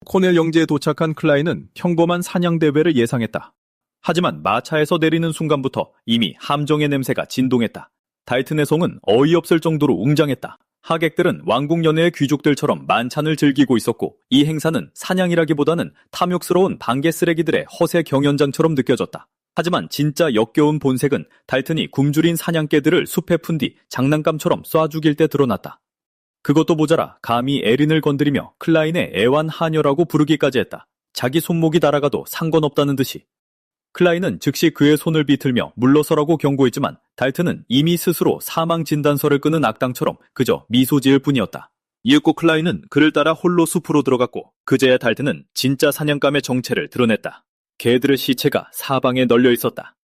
코넬 영지에 도착한 클라인은 평범한 사냥대회를 예상했다. 하지만 마차에서 내리는 순간부터 이미 함정의 냄새가 진동했다. 달튼의 송은 어이없을 정도로 웅장했다. 하객들은 왕국 연회의 귀족들처럼 만찬을 즐기고 있었고 이 행사는 사냥이라기보다는 탐욕스러운 방개 쓰레기들의 허세 경연장처럼 느껴졌다. 하지만 진짜 역겨운 본색은 달튼이 굶주린 사냥개들을 숲에 푼 뒤 장난감처럼 쏴 죽일 때 드러났다. 그것도 모자라 감히 에린을 건드리며 클라인의 애완 하녀라고 부르기까지 했다. 자기 손목이 날아가도 상관없다는 듯이. 클라인은 즉시 그의 손을 비틀며 물러서라고 경고했지만 달튼은 이미 스스로 사망 진단서를 끄는 악당처럼 그저 미소 지을 뿐이었다. 이윽고 클라인은 그를 따라 홀로 숲으로 들어갔고 그제야 달튼은 진짜 사냥감의 정체를 드러냈다. 개들의 시체가 사방에 널려 있었다.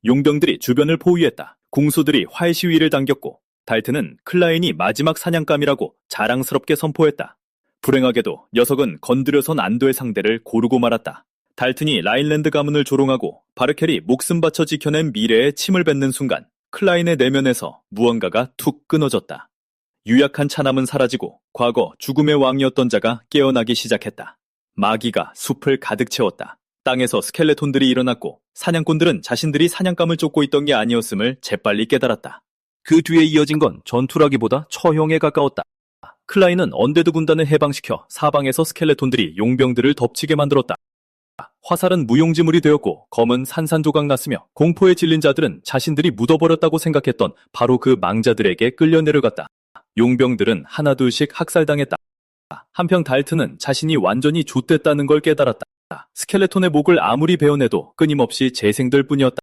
용병들이 주변을 포위했다. 궁수들이 활 시위를 당겼고 달튼은 클라인이 마지막 사냥감이라고 자랑스럽게 선포했다. 불행하게도 녀석은 건드려선 안 될 상대를 고르고 말았다. 달튼이 라인랜드 가문을 조롱하고 바르켈이 목숨 바쳐 지켜낸 미래에 침을 뱉는 순간 클라인의 내면에서 무언가가 툭 끊어졌다. 유약한 차남은 사라지고 과거 죽음의 왕이었던 자가 깨어나기 시작했다. 마귀가 숲을 가득 채웠다. 땅에서 스켈레톤들이 일어났고 사냥꾼들은 자신들이 사냥감을 쫓고 있던 게 아니었음을 재빨리 깨달았다. 그 뒤에 이어진 건 전투라기보다 처형에 가까웠다. 클라인은 언데드 군단을 해방시켜 사방에서 스켈레톤들이 용병들을 덮치게 만들었다. 화살은 무용지물이 되었고 검은 산산조각 났으며 공포에 질린 자들은 자신들이 묻어버렸다고 생각했던 바로 그 망자들에게 끌려 내려갔다. 용병들은 하나둘씩 학살당했다. 한편 달튼은 자신이 완전히 좆됐다는 걸 깨달았다. 스켈레톤의 목을 아무리 베어내도 끊임없이 재생될 뿐이었다.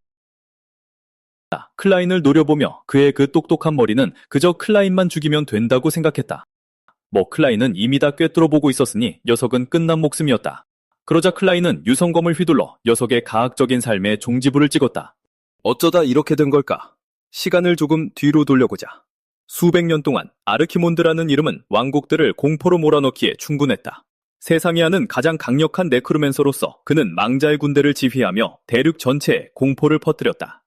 클라인을 노려보며 그의 그 똑똑한 머리는 그저 클라인만 죽이면 된다고 생각했다. 클라인은 이미 다 꿰뚫어보고 있었으니 녀석은 끝난 목숨이었다. 그러자 클라인은 유성검을 휘둘러 녀석의 가학적인 삶에 종지부를 찍었다. 어쩌다 이렇게 된 걸까? 시간을 조금 뒤로 돌려보자. 수백 년 동안 아르키몬드라는 이름은 왕국들을 공포로 몰아넣기에 충분했다. 세상이 아는 가장 강력한 네크로맨서로서 그는 망자의 군대를 지휘하며 대륙 전체에 공포를 퍼뜨렸다.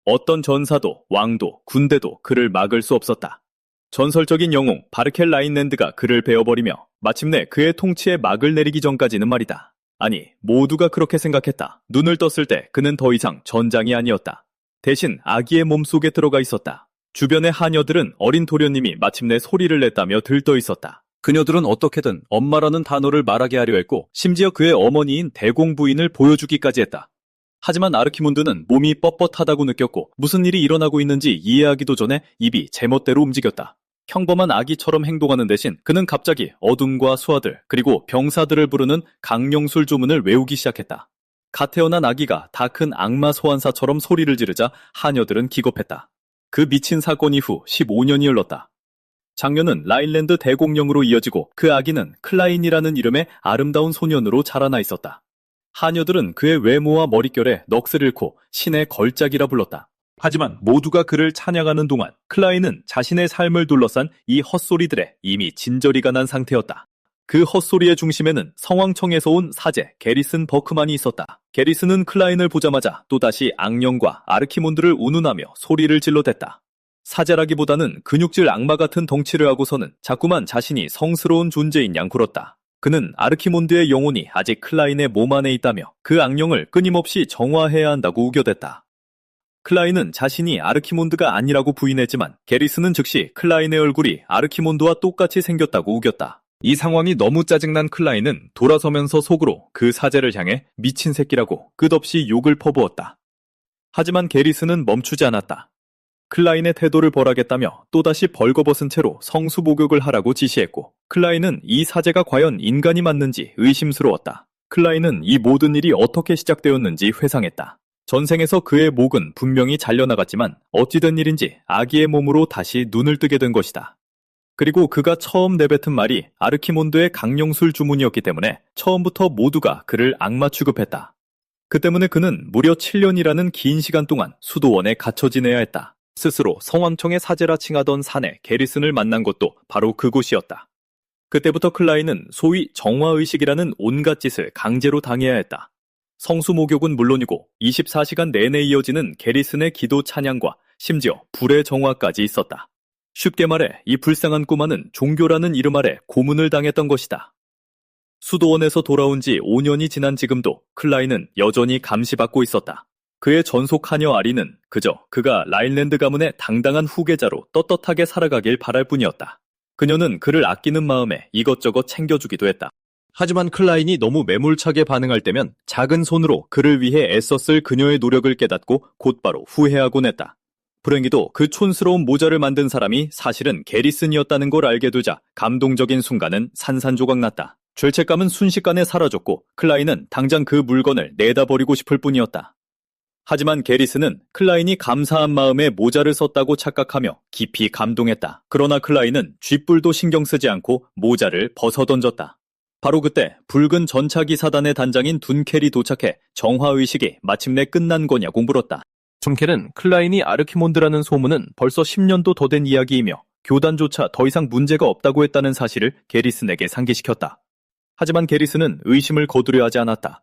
어떤 전사도 왕도 군대도 그를 막을 수 없었다. 전설적인 영웅 바르켈 라인랜드가 그를 베어버리며 마침내 그의 통치에 막을 내리기 전까지는 말이다. 아니, 모두가 그렇게 생각했다. 눈을 떴을 때 그는 더 이상 전장이 아니었다. 대신 아기의 몸속에 들어가 있었다. 주변의 하녀들은 어린 도련님이 마침내 소리를 냈다며 들떠 있었다. 그녀들은 어떻게든 엄마라는 단어를 말하게 하려 했고 심지어 그의 어머니인 대공 부인을 보여주기까지 했다. 하지만 아르키몬드는 몸이 뻣뻣하다고 느꼈고 무슨 일이 일어나고 있는지 이해하기도 전에 입이 제멋대로 움직였다. 평범한 아기처럼 행동하는 대신 그는 갑자기 어둠과 수하들 그리고 병사들을 부르는 강령술 조문을 외우기 시작했다. 갓 태어난 아기가 다 큰 악마 소환사처럼 소리를 지르자 하녀들은 기겁했다. 그 미친 사건 이후 15년이 흘렀다. 장녀는 라인랜드 대공령으로 이어지고 그 아기는 클라인이라는 이름의 아름다운 소년으로 자라나 있었다. 하녀들은 그의 외모와 머릿결에 넋을 잃고 신의 걸작이라 불렀다. 하지만 모두가 그를 찬양하는 동안 클라인은 자신의 삶을 둘러싼 이 헛소리들에 이미 진저리가 난 상태였다. 그 헛소리의 중심에는 성왕청에서 온 사제 게리슨 버크만이 있었다. 게리슨은 클라인을 보자마자 또다시 악령과 아르키몬드를 운운하며 소리를 질러댔다. 사제라기보다는 근육질 악마 같은 덩치를 하고서는 자꾸만 자신이 성스러운 존재인 양 굴었다. 그는 아르키몬드의 영혼이 아직 클라인의 몸 안에 있다며 그 악령을 끊임없이 정화해야 한다고 우겨댔다. 클라인은 자신이 아르키몬드가 아니라고 부인했지만 게리스는 즉시 클라인의 얼굴이 아르키몬드와 똑같이 생겼다고 우겼다. 이 상황이 너무 짜증난 클라인은 돌아서면서 속으로 그 사제를 향해 미친 새끼라고 끝없이 욕을 퍼부었다. 하지만 게리스는 멈추지 않았다. 클라인의 태도를 벌하겠다며 또다시 벌거벗은 채로 성수 목욕을 하라고 지시했고 클라인은 이 사제가 과연 인간이 맞는지 의심스러웠다. 클라인은 이 모든 일이 어떻게 시작되었는지 회상했다. 전생에서 그의 목은 분명히 잘려나갔지만 어찌된 일인지 아기의 몸으로 다시 눈을 뜨게 된 것이다. 그리고 그가 처음 내뱉은 말이 아르키몬드의 강령술 주문이었기 때문에 처음부터 모두가 그를 악마 취급했다. 그 때문에 그는 무려 7년이라는 긴 시간 동안 수도원에 갇혀 지내야 했다. 스스로 성왕청의 사제라 칭하던 사내 게리슨을 만난 것도 바로 그곳이었다. 그때부터 클라인은 소위 정화의식이라는 온갖 짓을 강제로 당해야 했다. 성수 목욕은 물론이고 24시간 내내 이어지는 게리슨의 기도 찬양과 심지어 불의 정화까지 있었다. 쉽게 말해 이 불쌍한 꼬마는 종교라는 이름 아래 고문을 당했던 것이다. 수도원에서 돌아온 지 5년이 지난 지금도 클라인은 여전히 감시받고 있었다. 그의 전속 하녀 아리는 그저 그가 라인랜드 가문의 당당한 후계자로 떳떳하게 살아가길 바랄 뿐이었다. 그녀는 그를 아끼는 마음에 이것저것 챙겨주기도 했다. 하지만 클라인이 너무 매몰차게 반응할 때면 작은 손으로 그를 위해 애썼을 그녀의 노력을 깨닫고 곧바로 후회하곤 했다. 불행히도 그 촌스러운 모자를 만든 사람이 사실은 게리슨이었다는 걸 알게 되자 감동적인 순간은 산산조각났다. 죄책감은 순식간에 사라졌고 클라인은 당장 그 물건을 내다 버리고 싶을 뿐이었다. 하지만 게리슨은 클라인이 감사한 마음에 모자를 썼다고 착각하며 깊이 감동했다. 그러나 클라인은 쥐뿔도 신경 쓰지 않고 모자를 벗어던졌다. 바로 그때 붉은 전차기 사단의 단장인 둔켈이 도착해 정화의식이 마침내 끝난 거냐고 물었다. 둔켈은 클라인이 아르키몬드라는 소문은 벌써 10년도 더 된 이야기이며 교단조차 더 이상 문제가 없다고 했다는 사실을 게리슨에게 상기시켰다. 하지만 게리슨은 의심을 거두려 하지 않았다.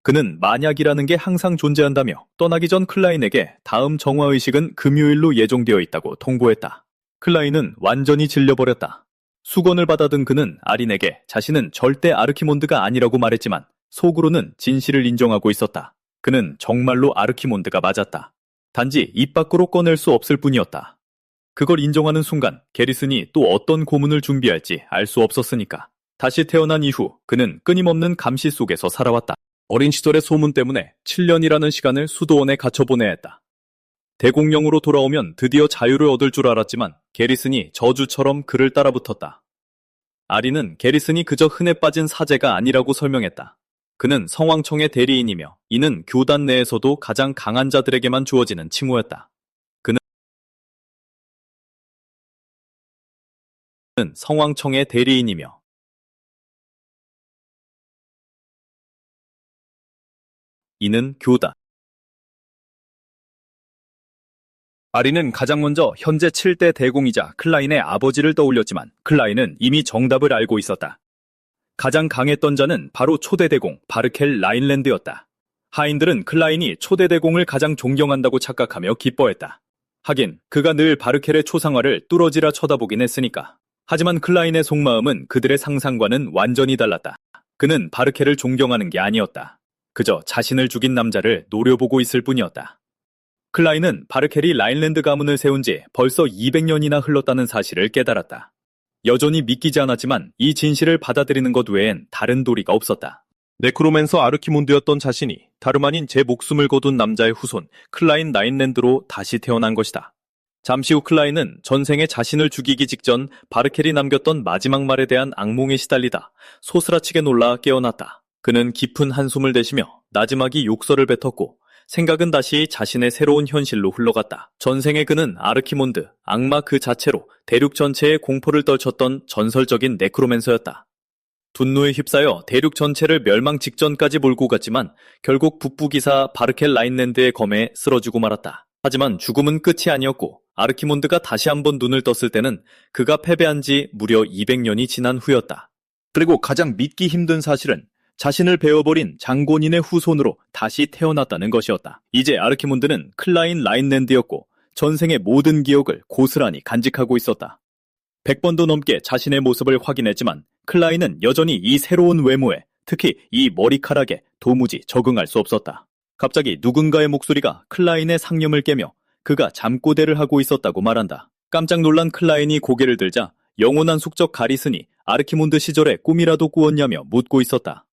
그는 만약이라는 게 항상 존재한다며 떠나기 전 클라인에게 다음 정화의식은 금요일로 예정되어 있다고 통보했다. 클라인은 완전히 질려버렸다. 수건을 받아든 그는 아린에게 자신은 절대 아르키몬드가 아니라고 말했지만 속으로는 진실을 인정하고 있었다. 그는 정말로 아르키몬드가 맞았다. 단지 입 밖으로 꺼낼 수 없을 뿐이었다. 그걸 인정하는 순간 게리슨이 또 어떤 고문을 준비할지 알 수 없었으니까. 다시 태어난 이후 그는 끊임없는 감시 속에서 살아왔다. 어린 시절의 소문 때문에 7년이라는 시간을 수도원에 갇혀 보내야 했다. 대공령으로 돌아오면 드디어 자유를 얻을 줄 알았지만 게리슨이 저주처럼 그를 따라붙었다. 아리는 게리슨이 그저 흔해 빠진 사제가 아니라고 설명했다. 그는 성왕청의 대리인이며 이는 교단 내에서도 가장 강한 자들에게만 주어지는 칭호였다. 그는 성왕청의 대리인이며 이는 교단. 아리는 가장 먼저 현재 7대 대공이자 클라인의 아버지를 떠올렸지만 클라인은 이미 정답을 알고 있었다. 가장 강했던 자는 바로 초대 대공 바르켈 라인랜드였다. 하인들은 클라인이 초대 대공을 가장 존경한다고 착각하며 기뻐했다. 하긴 그가 늘 바르켈의 초상화를 뚫어지라 쳐다보긴 했으니까. 하지만 클라인의 속마음은 그들의 상상과는 완전히 달랐다. 그는 바르켈을 존경하는 게 아니었다. 그저 자신을 죽인 남자를 노려보고 있을 뿐이었다. 클라인은 바르켈이 라인랜드 가문을 세운 지 벌써 200년이나 흘렀다는 사실을 깨달았다. 여전히 믿기지 않았지만 이 진실을 받아들이는 것 외엔 다른 도리가 없었다. 네크로맨서 아르키몬드였던 자신이 다름 아닌 제 목숨을 거둔 남자의 후손 클라인 라인랜드로 다시 태어난 것이다. 잠시 후 클라인은 전생에 자신을 죽이기 직전 바르켈이 남겼던 마지막 말에 대한 악몽에 시달리다 소스라치게 놀라 깨어났다. 그는 깊은 한숨을 내쉬며 나지막이 욕설을 뱉었고 생각은 다시 자신의 새로운 현실로 흘러갔다. 전생에 그는 아르키몬드, 악마 그 자체로 대륙 전체에 공포를 떨쳤던 전설적인 네크로맨서였다. 분노에 휩싸여 대륙 전체를 멸망 직전까지 몰고 갔지만 결국 북부기사 바르켈 라인랜드의 검에 쓰러지고 말았다. 하지만 죽음은 끝이 아니었고 아르키몬드가 다시 한번 눈을 떴을 때는 그가 패배한 지 무려 200년이 지난 후였다. 그리고 가장 믿기 힘든 사실은 자신을 베어버린 장본인의 후손으로 다시 태어났다는 것이었다. 이제 아르키몬드는 클라인 라인랜드였고 전생의 모든 기억을 고스란히 간직하고 있었다. 100번도 넘게 자신의 모습을 확인했지만 클라인은 여전히 이 새로운 외모에, 특히 이 머리카락에 도무지 적응할 수 없었다. 갑자기 누군가의 목소리가 클라인의 상념을 깨며 그가 잠꼬대를 하고 있었다고 말한다. 깜짝 놀란 클라인이 고개를 들자 영원한 숙적 가리슨이 아르키몬드 시절에 꿈이라도 꾸었냐며 묻고 있었다.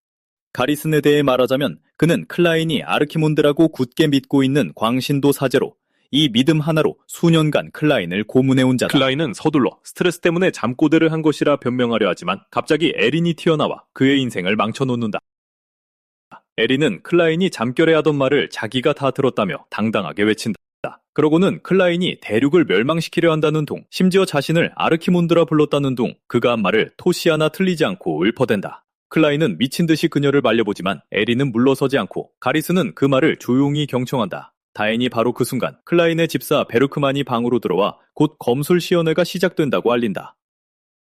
가리슨에 대해 말하자면 그는 클라인이 아르키몬드라고 굳게 믿고 있는 광신도 사제로 이 믿음 하나로 수년간 클라인을 고문해온 자다. 클라인은 서둘러 스트레스 때문에 잠꼬대를 한 것이라 변명하려 하지만 갑자기 에린이 튀어나와 그의 인생을 망쳐놓는다. 에린은 클라인이 잠결에 하던 말을 자기가 다 들었다며 당당하게 외친다. 그러고는 클라인이 대륙을 멸망시키려 한다는 둥, 심지어 자신을 아르키몬드라 불렀다는 둥, 그가 한 말을 토시 하나 틀리지 않고 읊어댄다. 클라인은 미친 듯이 그녀를 말려보지만 에린은 물러서지 않고 가리스는 그 말을 조용히 경청한다. 다행히 바로 그 순간 클라인의 집사 베르크만이 방으로 들어와 곧 검술 시연회가 시작된다고 알린다.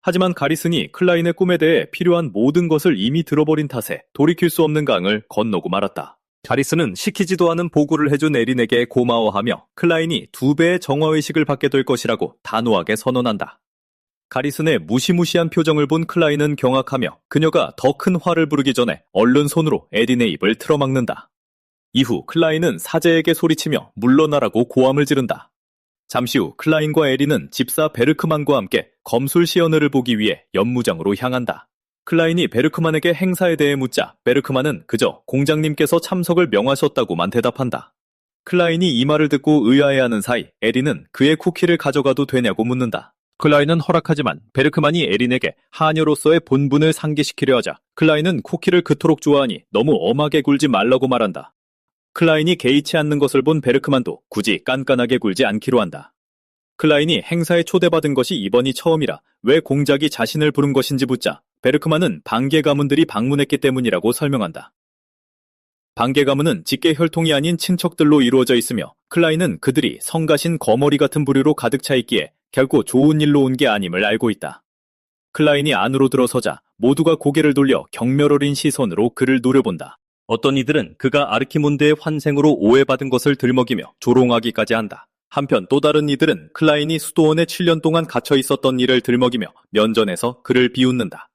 하지만 가리슨이 클라인의 꿈에 대해 필요한 모든 것을 이미 들어버린 탓에 돌이킬 수 없는 강을 건너고 말았다. 가리슨은 시키지도 않은 보고를 해준 에린에게 고마워하며 클라인이 2배의 정화의식을 받게 될 것이라고 단호하게 선언한다. 가리슨의 무시무시한 표정을 본 클라인은 경악하며 그녀가 더 큰 화를 부르기 전에 얼른 손으로 에린의 입을 틀어막는다. 이후 클라인은 사제에게 소리치며 물러나라고 고함을 지른다. 잠시 후 클라인과 에린은 집사 베르크만과 함께 검술 시연회를 보기 위해 연무장으로 향한다. 클라인이 베르크만에게 행사에 대해 묻자 베르크만은 그저 공장님께서 참석을 명하셨다고만 대답한다. 클라인이 이 말을 듣고 의아해하는 사이 에린은 그의 쿠키를 가져가도 되냐고 묻는다. 클라인은 허락하지만 베르크만이 에린에게 하녀로서의 본분을 상기시키려 하자 클라인은 쿠키를 그토록 좋아하니 너무 엄하게 굴지 말라고 말한다. 클라인이 개의치 않는 것을 본 베르크만도 굳이 깐깐하게 굴지 않기로 한다. 클라인이 행사에 초대받은 것이 이번이 처음이라 왜 공작이 자신을 부른 것인지 묻자 베르크만은 반개 가문들이 방문했기 때문이라고 설명한다. 반개 가문은 직계 혈통이 아닌 친척들로 이루어져 있으며 클라인은 그들이 성가신 거머리 같은 부류로 가득 차 있기에 결코 좋은 일로 온 게 아님을 알고 있다. 클라인이 안으로 들어서자 모두가 고개를 돌려 경멸 어린 시선으로 그를 노려본다. 어떤 이들은 그가 아르키몬드의 환생으로 오해받은 것을 들먹이며 조롱하기까지 한다. 한편 또 다른 이들은 클라인이 수도원에 7년 동안 갇혀 있었던 일을 들먹이며 면전에서 그를 비웃는다.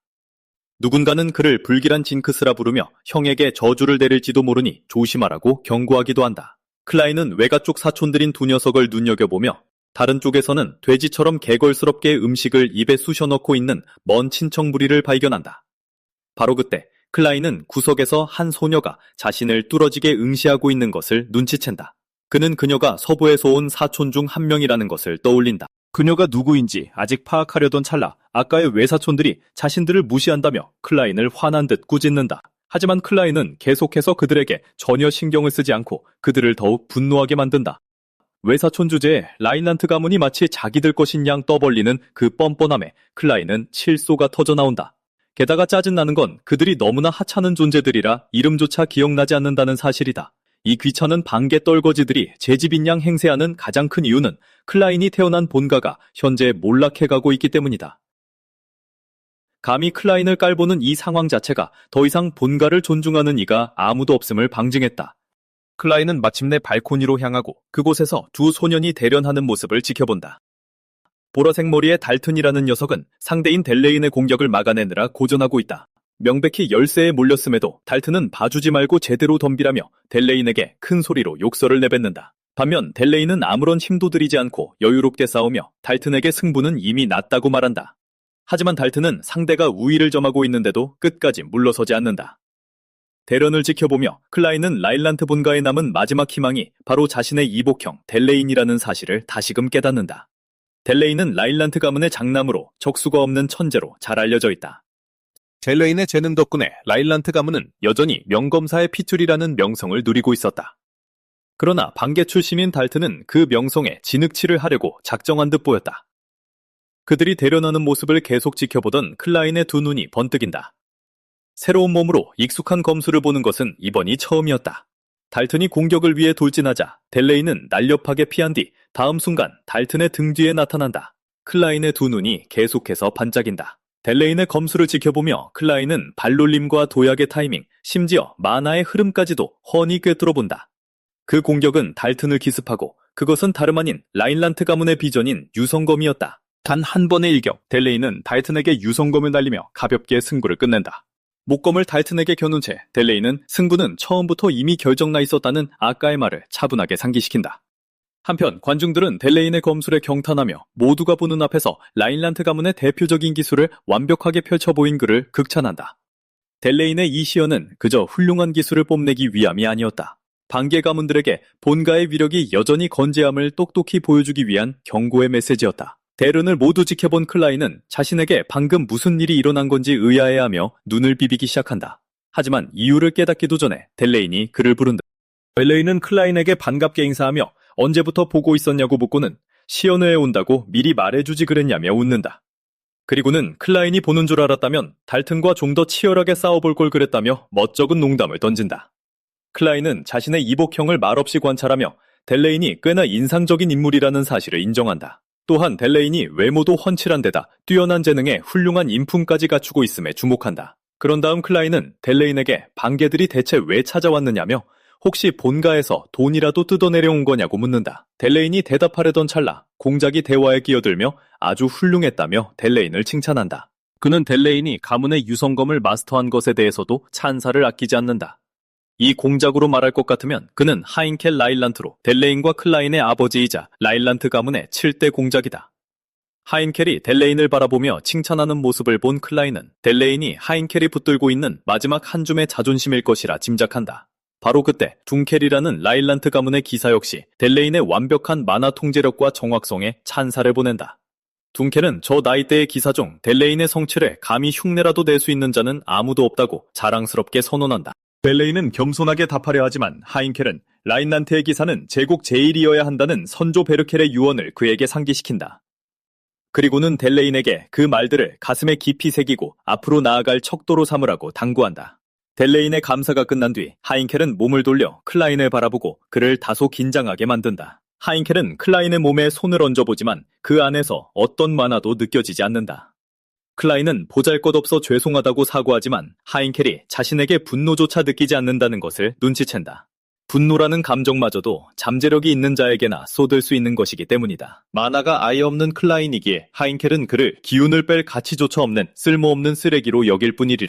누군가는 그를 불길한 징크스라 부르며 형에게 저주를 내릴지도 모르니 조심하라고 경고하기도 한다. 클라인은 외가 쪽 사촌들인 두 녀석을 눈여겨보며 다른 쪽에서는 돼지처럼 개걸스럽게 음식을 입에 쑤셔 넣고 있는 먼 친척 무리를 발견한다. 바로 그때 클라인은 구석에서 한 소녀가 자신을 뚫어지게 응시하고 있는 것을 눈치챈다. 그는 그녀가 서부에서 온 사촌 중 한 명이라는 것을 떠올린다. 그녀가 누구인지 아직 파악하려던 찰나 아까의 외사촌들이 자신들을 무시한다며 클라인을 화난 듯 꾸짖는다. 하지만 클라인은 계속해서 그들에게 전혀 신경을 쓰지 않고 그들을 더욱 분노하게 만든다. 외사촌 주제에 라인란트 가문이 마치 자기들 것인 양 떠벌리는 그 뻔뻔함에 클라인은 칠소가 터져나온다. 게다가 짜증나는 건 그들이 너무나 하찮은 존재들이라 이름조차 기억나지 않는다는 사실이다. 이 귀찮은 반개 떨거지들이 제 집인 양 행세하는 가장 큰 이유는 클라인이 태어난 본가가 현재 몰락해가고 있기 때문이다. 감히 클라인을 깔보는 이 상황 자체가 더 이상 본가를 존중하는 이가 아무도 없음을 방증했다. 클라인은 마침내 발코니로 향하고 그곳에서 두 소년이 대련하는 모습을 지켜본다. 보라색 머리의 달튼이라는 녀석은 상대인 델레인의 공격을 막아내느라 고전하고 있다. 명백히 열세에 몰렸음에도 달튼은 봐주지 말고 제대로 덤비라며 델레인에게 큰 소리로 욕설을 내뱉는다. 반면 델레인은 아무런 힘도 들이지 않고 여유롭게 싸우며 달튼에게 승부는 이미 났다고 말한다. 하지만 달튼은 상대가 우위를 점하고 있는데도 끝까지 물러서지 않는다. 대련을 지켜보며 클라인은 라일란트 본가에 남은 마지막 희망이 바로 자신의 이복형 델레인이라는 사실을 다시금 깨닫는다. 델레인은 라일란트 가문의 장남으로 적수가 없는 천재로 잘 알려져 있다. 델레인의 재능 덕분에 라일란트 가문은 여전히 명검사의 핏줄이라는 명성을 누리고 있었다. 그러나 반개 출신인 달튼은 그 명성에 진흙칠을 하려고 작정한 듯 보였다. 그들이 대련하는 모습을 계속 지켜보던 클라인의 두 눈이 번뜩인다. 새로운 몸으로 익숙한 검술을 보는 것은 이번이 처음이었다. 달튼이 공격을 위해 돌진하자 델레인은 날렵하게 피한 뒤 다음 순간 달튼의 등 뒤에 나타난다. 클라인의 두 눈이 계속해서 반짝인다. 델레인의 검술을 지켜보며 클라인은 발놀림과 도약의 타이밍, 심지어 만화의 흐름까지도 훤히 꿰뚫어본다. 그 공격은 달튼을 기습하고 그것은 다름 아닌 라인란트 가문의 비전인 유성검이었다. 단 한 번의 일격, 델레인은 달튼에게 유성검을 날리며 가볍게 승부를 끝낸다. 목검을 달튼에게 겨눈 채 델레인은 승부는 처음부터 이미 결정나 있었다는 아까의 말을 차분하게 상기시킨다. 한편 관중들은 델레인의 검술에 경탄하며 모두가 보는 앞에서 라인란트 가문의 대표적인 기술을 완벽하게 펼쳐 보인 그를 극찬한다. 델레인의 이 시연은 그저 훌륭한 기술을 뽐내기 위함이 아니었다. 반개 가문들에게 본가의 위력이 여전히 건재함을 똑똑히 보여주기 위한 경고의 메시지였다. 대련을 모두 지켜본 클라인은 자신에게 방금 무슨 일이 일어난 건지 의아해하며 눈을 비비기 시작한다. 하지만 이유를 깨닫기도 전에 델레인이 그를 부른다. 델레인은 클라인에게 반갑게 인사하며 언제부터 보고 있었냐고 묻고는 시연회에 온다고 미리 말해주지 그랬냐며 웃는다. 그리고는 클라인이 보는 줄 알았다면 달튼과 좀 더 치열하게 싸워볼 걸 그랬다며 멋쩍은 농담을 던진다. 클라인은 자신의 이복형을 말없이 관찰하며 델레인이 꽤나 인상적인 인물이라는 사실을 인정한다. 또한 델레인이 외모도 훤칠한 데다 뛰어난 재능에 훌륭한 인품까지 갖추고 있음에 주목한다. 그런 다음 클라인은 델레인에게 반개들이 대체 왜 찾아왔느냐며 혹시 본가에서 돈이라도 뜯어내려온 거냐고 묻는다. 델레인이 대답하려던 찰나 공작이 대화에 끼어들며 아주 훌륭했다며 델레인을 칭찬한다. 그는 델레인이 가문의 유성검을 마스터한 것에 대해서도 찬사를 아끼지 않는다. 이 공작으로 말할 것 같으면 그는 하인켈 라일란트로 델레인과 클라인의 아버지이자 라일란트 가문의 7대 공작이다. 하인켈이 델레인을 바라보며 칭찬하는 모습을 본 클라인은 델레인이 하인켈이 붙들고 있는 마지막 한 줌의 자존심일 것이라 짐작한다. 바로 그때 둔켈이라는 라일란트 가문의 기사 역시 델레인의 완벽한 만화 통제력과 정확성에 찬사를 보낸다. 둔켈은 저 나이대의 기사 중 델레인의 성취를 감히 흉내라도 낼 수 있는 자는 아무도 없다고 자랑스럽게 선언한다. 델레인은 겸손하게 답하려 하지만 하인켈은 라인란트의 기사는 제국 제1이어야 한다는 선조 베르켈의 유언을 그에게 상기시킨다. 그리고는 델레인에게 그 말들을 가슴에 깊이 새기고 앞으로 나아갈 척도로 삼으라고 당부한다. 델레인의 감사가 끝난 뒤 하인켈은 몸을 돌려 클라인을 바라보고 그를 다소 긴장하게 만든다. 하인켈은 클라인의 몸에 손을 얹어보지만 그 안에서 어떤 만화도 느껴지지 않는다. 클라인은 보잘것없어 죄송하다고 사과하지만 하인켈이 자신에게 분노조차 느끼지 않는다는 것을 눈치챈다. 분노라는 감정마저도 잠재력이 있는 자에게나 쏟을 수 있는 것이기 때문이다. 만화가 아예 없는 클라인이기에 하인켈은 그를 기운을 뺄 가치조차 없는 쓸모없는 쓰레기로 여길 뿐이리라.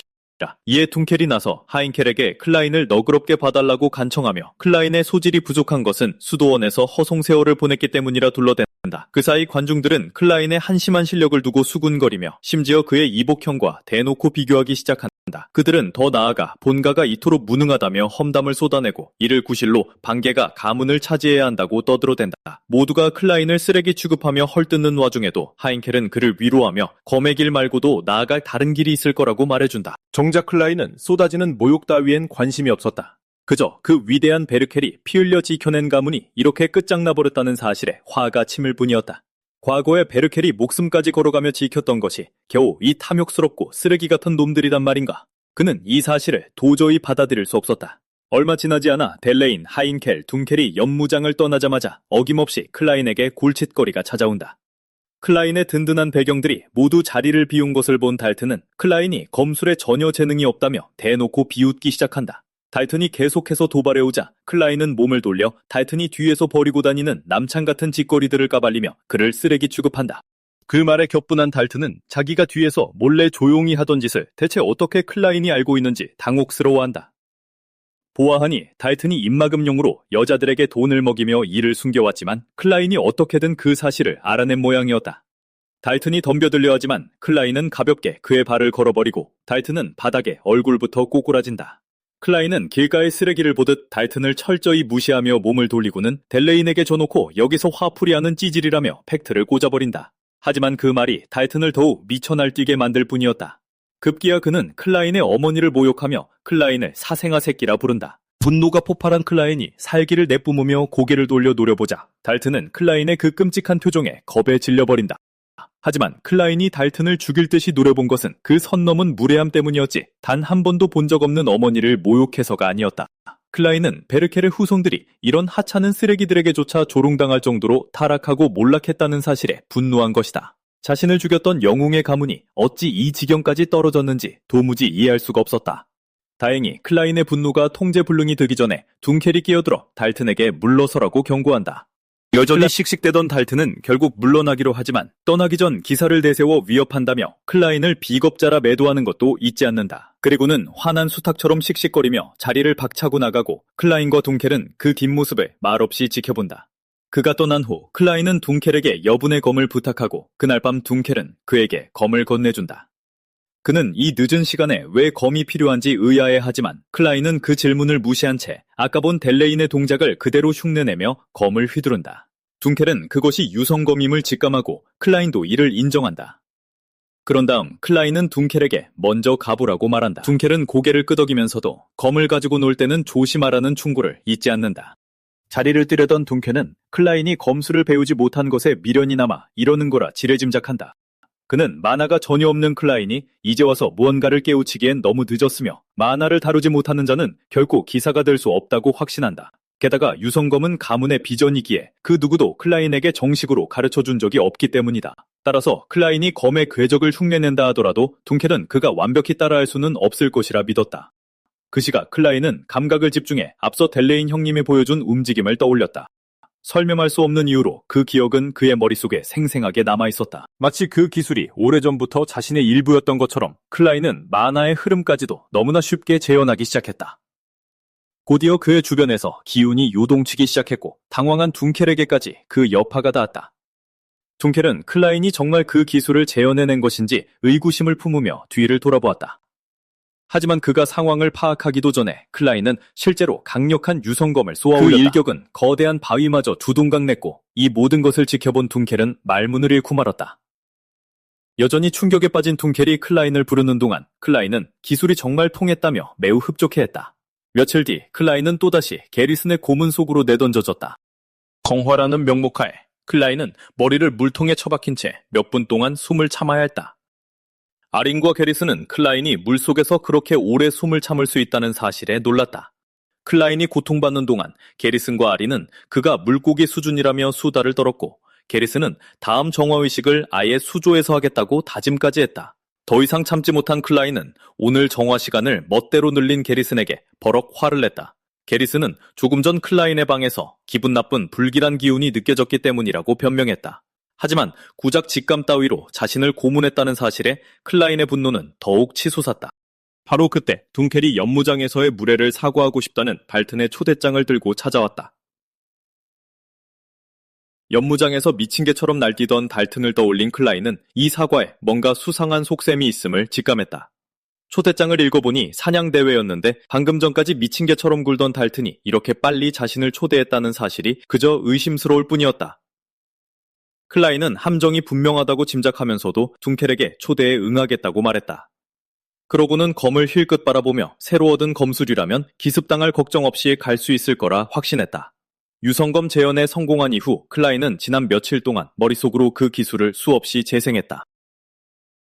이에 둔켈이 나서 하인켈에게 클라인을 너그럽게 봐달라고 간청하며 클라인의 소질이 부족한 것은 수도원에서 허송세월을 보냈기 때문이라 둘러댄다. 그 사이 관중들은 클라인의 한심한 실력을 두고 수군거리며 심지어 그의 이복형과 대놓고 비교하기 시작한다. 그들은 더 나아가 본가가 이토록 무능하다며 험담을 쏟아내고 이를 구실로 반개가 가문을 차지해야 한다고 떠들어댄다. 모두가 클라인을 쓰레기 취급하며 헐뜯는 와중에도 하인켈은 그를 위로하며 검의 길 말고도 나아갈 다른 길이 있을 거라고 말해준다. 정작 클라인은 쏟아지는 모욕 따위엔 관심이 없었다. 그저 그 위대한 베르켈이 피 흘려 지켜낸 가문이 이렇게 끝장나버렸다는 사실에 화가 치밀 뿐이었다. 과거에 베르켈이 목숨까지 걸어가며 지켰던 것이 겨우 이 탐욕스럽고 쓰레기 같은 놈들이란 말인가. 그는 이 사실을 도저히 받아들일 수 없었다. 얼마 지나지 않아 델레인, 하인켈, 둔켈이 연무장을 떠나자마자 어김없이 클라인에게 골칫거리가 찾아온다. 클라인의 든든한 배경들이 모두 자리를 비운 것을 본 달튼은 클라인이 검술에 전혀 재능이 없다며 대놓고 비웃기 시작한다. 달튼이 계속해서 도발해오자 클라인은 몸을 돌려 달튼이 뒤에서 버리고 다니는 남창 같은 짓거리들을 까발리며 그를 쓰레기 취급한다. 그 말에 격분한 달튼은 자기가 뒤에서 몰래 조용히 하던 짓을 대체 어떻게 클라인이 알고 있는지 당혹스러워한다. 보아하니 달튼이 입막음용으로 여자들에게 돈을 먹이며 이를 숨겨왔지만 클라인이 어떻게든 그 사실을 알아낸 모양이었다. 달튼이 덤벼들려 하지만 클라인은 가볍게 그의 발을 걸어버리고 달튼은 바닥에 얼굴부터 꼬꾸라진다. 클라인은 길가의 쓰레기를 보듯 달튼을 철저히 무시하며 몸을 돌리고는 델레인에게 줘놓고 여기서 화풀이하는 찌질이라며 팩트를 꽂아버린다. 하지만 그 말이 달튼을 더욱 미쳐 날뛰게 만들 뿐이었다. 급기야 그는 클라인의 어머니를 모욕하며 클라인을 사생아 새끼라 부른다. 분노가 폭발한 클라인이 살기를 내뿜으며 고개를 돌려 노려보자 달튼은 클라인의 그 끔찍한 표정에 겁에 질려버린다. 하지만 클라인이 달튼을 죽일 듯이 노려본 것은 그 선 넘은 무례함 때문이었지 단 한 번도 본 적 없는 어머니를 모욕해서가 아니었다. 클라인은 베르켈의 후손들이 이런 하찮은 쓰레기들에게조차 조롱당할 정도로 타락하고 몰락했다는 사실에 분노한 것이다. 자신을 죽였던 영웅의 가문이 어찌 이 지경까지 떨어졌는지 도무지 이해할 수가 없었다. 다행히 클라인의 분노가 통제불능이 되기 전에 둔켈이 끼어들어 달튼에게 물러서라고 경고한다. 여전히 씩씩대던 달튼은 결국 물러나기로 하지만 떠나기 전 기사를 내세워 위협한다며 클라인을 비겁자라 매도하는 것도 잊지 않는다. 그리고는 화난 수탉처럼 씩씩거리며 자리를 박차고 나가고 클라인과 둔켈은 그 뒷모습을 말없이 지켜본다. 그가 떠난 후 클라인은 둔켈에게 여분의 검을 부탁하고 그날 밤 둔켈은 그에게 검을 건네준다. 그는 이 늦은 시간에 왜 검이 필요한지 의아해하지만 클라인은 그 질문을 무시한 채 아까 본 델레인의 동작을 그대로 흉내내며 검을 휘두른다. 둔켈은 그것이 유성검임을 직감하고 클라인도 이를 인정한다. 그런 다음 클라인은 둔켈에게 먼저 가보라고 말한다. 둔켈은 고개를 끄덕이면서도 검을 가지고 놀 때는 조심하라는 충고를 잊지 않는다. 자리를 뜨려던 둔켈은 클라인이 검술을 배우지 못한 것에 미련이 남아 이러는 거라 지레짐작한다. 그는 만화가 전혀 없는 클라인이 이제 와서 무언가를 깨우치기엔 너무 늦었으며 만화를 다루지 못하는 자는 결코 기사가 될 수 없다고 확신한다. 게다가 유성검은 가문의 비전이기에 그 누구도 클라인에게 정식으로 가르쳐준 적이 없기 때문이다. 따라서 클라인이 검의 궤적을 흉내낸다 하더라도 둔켈은 그가 완벽히 따라할 수는 없을 것이라 믿었다. 그 시각 클라인은 감각을 집중해 앞서 델레인 형님이 보여준 움직임을 떠올렸다. 설명할 수 없는 이유로 그 기억은 그의 머릿속에 생생하게 남아있었다. 마치 그 기술이 오래전부터 자신의 일부였던 것처럼 클라인은 만화의 흐름까지도 너무나 쉽게 재현하기 시작했다. 곧이어 그의 주변에서 기운이 요동치기 시작했고 당황한 둔켈에게까지 그 여파가 닿았다. 둔켈은 클라인이 정말 그 기술을 재현해낸 것인지 의구심을 품으며 뒤를 돌아보았다. 하지만 그가 상황을 파악하기도 전에 클라인은 실제로 강력한 유성검을 쏘아올렸다. 그 일격은 거대한 바위마저 두동강 냈고 이 모든 것을 지켜본 둔켈은 말문을 잃고 말았다. 여전히 충격에 빠진 둔켈이 클라인을 부르는 동안 클라인은 기술이 정말 통했다며 매우 흡족해했다. 며칠 뒤 클라인은 또다시 게리슨의 고문 속으로 내던져졌다. 성화라는 명목하에 클라인은 머리를 물통에 처박힌 채 몇 분 동안 숨을 참아야 했다. 아린과 게리슨은 클라인이 물속에서 그렇게 오래 숨을 참을 수 있다는 사실에 놀랐다. 클라인이 고통받는 동안 게리슨과 아린은 그가 물고기 수준이라며 수다를 떨었고 게리슨은 다음 정화의식을 아예 수조에서 하겠다고 다짐까지 했다. 더 이상 참지 못한 클라인은 오늘 정화 시간을 멋대로 늘린 게리슨에게 버럭 화를 냈다. 게리슨은 조금 전 클라인의 방에서 기분 나쁜 불길한 기운이 느껴졌기 때문이라고 변명했다. 하지만 구작 직감 따위로 자신을 고문했다는 사실에 클라인의 분노는 더욱 치솟았다. 바로 그때 둔켈이 연무장에서의 무례를 사과하고 싶다는 발튼의 초대장을 들고 찾아왔다. 연무장에서 미친 개처럼 날뛰던 달튼을 떠올린 클라인은 이 사과에 뭔가 수상한 속셈이 있음을 직감했다. 초대장을 읽어보니 사냥대회였는데 방금 전까지 미친 개처럼 굴던 달튼이 이렇게 빨리 자신을 초대했다는 사실이 그저 의심스러울 뿐이었다. 클라인은 함정이 분명하다고 짐작하면서도 둔켈에게 초대에 응하겠다고 말했다. 그러고는 검을 힐끗 바라보며 새로 얻은 검술이라면 기습당할 걱정 없이 갈 수 있을 거라 확신했다. 유성검 재현에 성공한 이후 클라인은 지난 며칠 동안 머릿속으로 그 기술을 수없이 재생했다.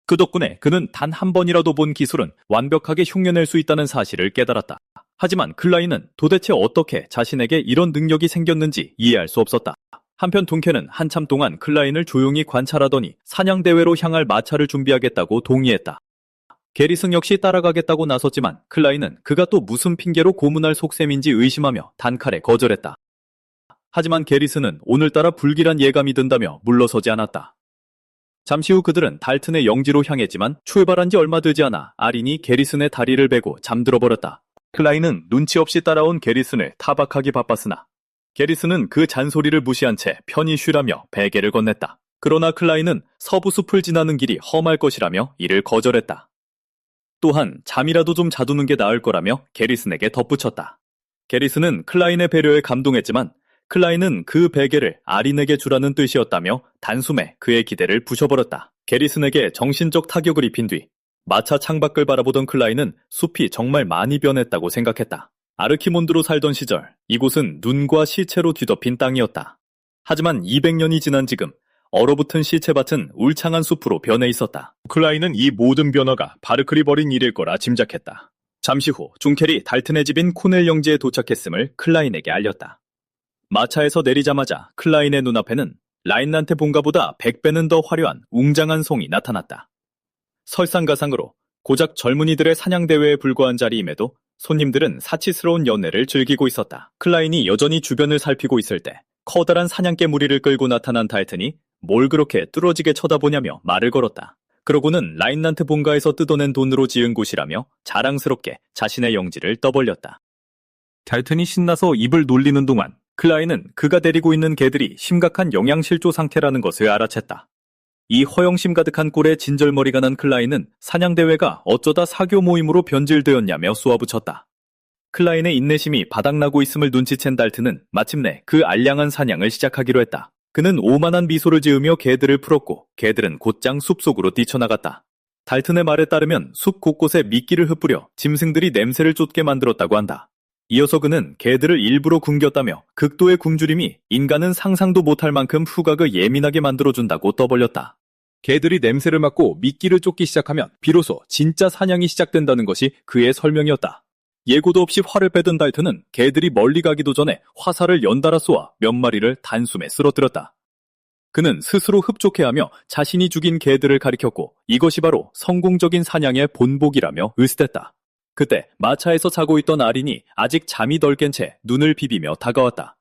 그 덕분에 그는 단 한 번이라도 본 기술은 완벽하게 흉내낼 수 있다는 사실을 깨달았다. 하지만 클라인은 도대체 어떻게 자신에게 이런 능력이 생겼는지 이해할 수 없었다. 한편 둔켈은 한참 동안 클라인을 조용히 관찰하더니 사냥대회로 향할 마차를 준비하겠다고 동의했다. 게리슨 역시 따라가겠다고 나섰지만 클라인은 그가 또 무슨 핑계로 고문할 속셈인지 의심하며 단칼에 거절했다. 하지만 게리슨은 오늘따라 불길한 예감이 든다며 물러서지 않았다. 잠시 후 그들은 달튼의 영지로 향했지만 출발한 지 얼마 되지 않아 아린이 게리슨의 다리를 베고 잠들어버렸다. 클라인은 눈치 없이 따라온 게리슨을 타박하기 바빴으나 게리슨은 그 잔소리를 무시한 채 편히 쉬라며 베개를 건넸다. 그러나 클라인은 서부 숲을 지나는 길이 험할 것이라며 이를 거절했다. 또한 잠이라도 좀 자두는 게 나을 거라며 게리슨에게 덧붙였다. 게리슨은 클라인의 배려에 감동했지만 클라인은 그 베개를 아린에게 주라는 뜻이었다며 단숨에 그의 기대를 부셔버렸다. 게리슨에게 정신적 타격을 입힌 뒤 마차 창밖을 바라보던 클라인은 숲이 정말 많이 변했다고 생각했다. 아르키몬드로 살던 시절 이곳은 눈과 시체로 뒤덮인 땅이었다. 하지만 200년이 지난 지금 얼어붙은 시체밭은 울창한 숲으로 변해 있었다. 클라인은 이 모든 변화가 바르클이 벌인 일일 거라 짐작했다. 잠시 후 둔켈이 달튼의 집인 코넬 영지에 도착했음을 클라인에게 알렸다. 마차에서 내리자마자 클라인의 눈앞에는 라인란테 본가보다 100배는 더 화려한 웅장한 송이 나타났다. 설상가상으로 고작 젊은이들의 사냥대회에 불과한 자리임에도 손님들은 사치스러운 연애를 즐기고 있었다. 클라인이 여전히 주변을 살피고 있을 때 커다란 사냥개 무리를 끌고 나타난 달튼이 뭘 그렇게 뚫어지게 쳐다보냐며 말을 걸었다. 그러고는 라인란트 본가에서 뜯어낸 돈으로 지은 곳이라며 자랑스럽게 자신의 영지를 떠벌렸다. 달튼이 신나서 입을 놀리는 동안 클라인은 그가 데리고 있는 개들이 심각한 영양실조 상태라는 것을 알아챘다. 이 허영심 가득한 꼴에 진절머리가 난 클라인은 사냥대회가 어쩌다 사교 모임으로 변질되었냐며 쏘아붙였다. 클라인의 인내심이 바닥나고 있음을 눈치챈 달튼은 마침내 그 알량한 사냥을 시작하기로 했다. 그는 오만한 미소를 지으며 개들을 풀었고 개들은 곧장 숲속으로 뛰쳐나갔다. 달튼의 말에 따르면 숲 곳곳에 미끼를 흩뿌려 짐승들이 냄새를 쫓게 만들었다고 한다. 이어서 그는 개들을 일부러 굶겼다며 극도의 굶주림이 인간은 상상도 못할 만큼 후각을 예민하게 만들어준다고 떠벌렸다. 개들이 냄새를 맡고 미끼를 쫓기 시작하면 비로소 진짜 사냥이 시작된다는 것이 그의 설명이었다. 예고도 없이 활을 빼든 달튼은 개들이 멀리 가기도 전에 화살을 연달아 쏘아 몇 마리를 단숨에 쓰러뜨렸다. 그는 스스로 흡족해하며 자신이 죽인 개들을 가리켰고 이것이 바로 성공적인 사냥의 본보기라며 으스댔다. 그때 마차에서 자고 있던 아린이 아직 잠이 덜 깬 채 눈을 비비며 다가왔다.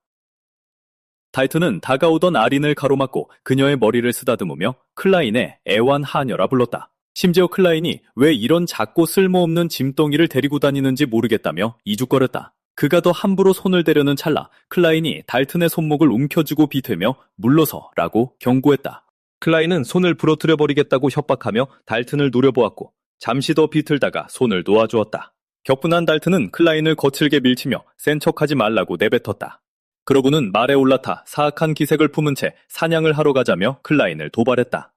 달튼은 다가오던 아린을 가로막고 그녀의 머리를 쓰다듬으며 클라인의 애완하녀라 불렀다. 심지어 클라인이 왜 이런 작고 쓸모없는 짐덩이를 데리고 다니는지 모르겠다며 이죽거렸다. 그가 더 함부로 손을 대려는 찰나 클라인이 달튼의 손목을 움켜쥐고 비틀며 물러서라고 경고했다. 클라인은 손을 부러뜨려 버리겠다고 협박하며 달튼을 노려보았고 잠시 더 비틀다가 손을 놓아주었다. 격분한 달튼은 클라인을 거칠게 밀치며 센 척하지 말라고 내뱉었다. 그러고는 말에 올라타 사악한 기색을 품은 채 사냥을 하러 가자며 클라인을 도발했다.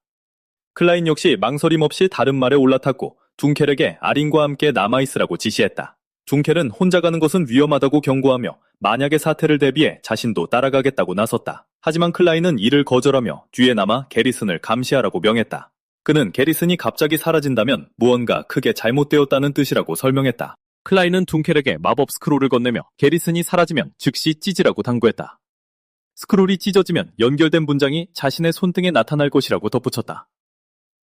클라인 역시 망설임 없이 다른 말에 올라탔고 둔켈에게 아린과 함께 남아있으라고 지시했다. 둔켈은 혼자 가는 것은 위험하다고 경고하며 만약의 사태를 대비해 자신도 따라가겠다고 나섰다. 하지만 클라인은 이를 거절하며 뒤에 남아 게리슨을 감시하라고 명했다. 그는 게리슨이 갑자기 사라진다면 무언가 크게 잘못되었다는 뜻이라고 설명했다. 클라인은 둔켈에게 마법 스크롤을 건네며 게리슨이 사라지면 즉시 찢으라고 당부했다. 스크롤이 찢어지면 연결된 문장이 자신의 손등에 나타날 것이라고 덧붙였다.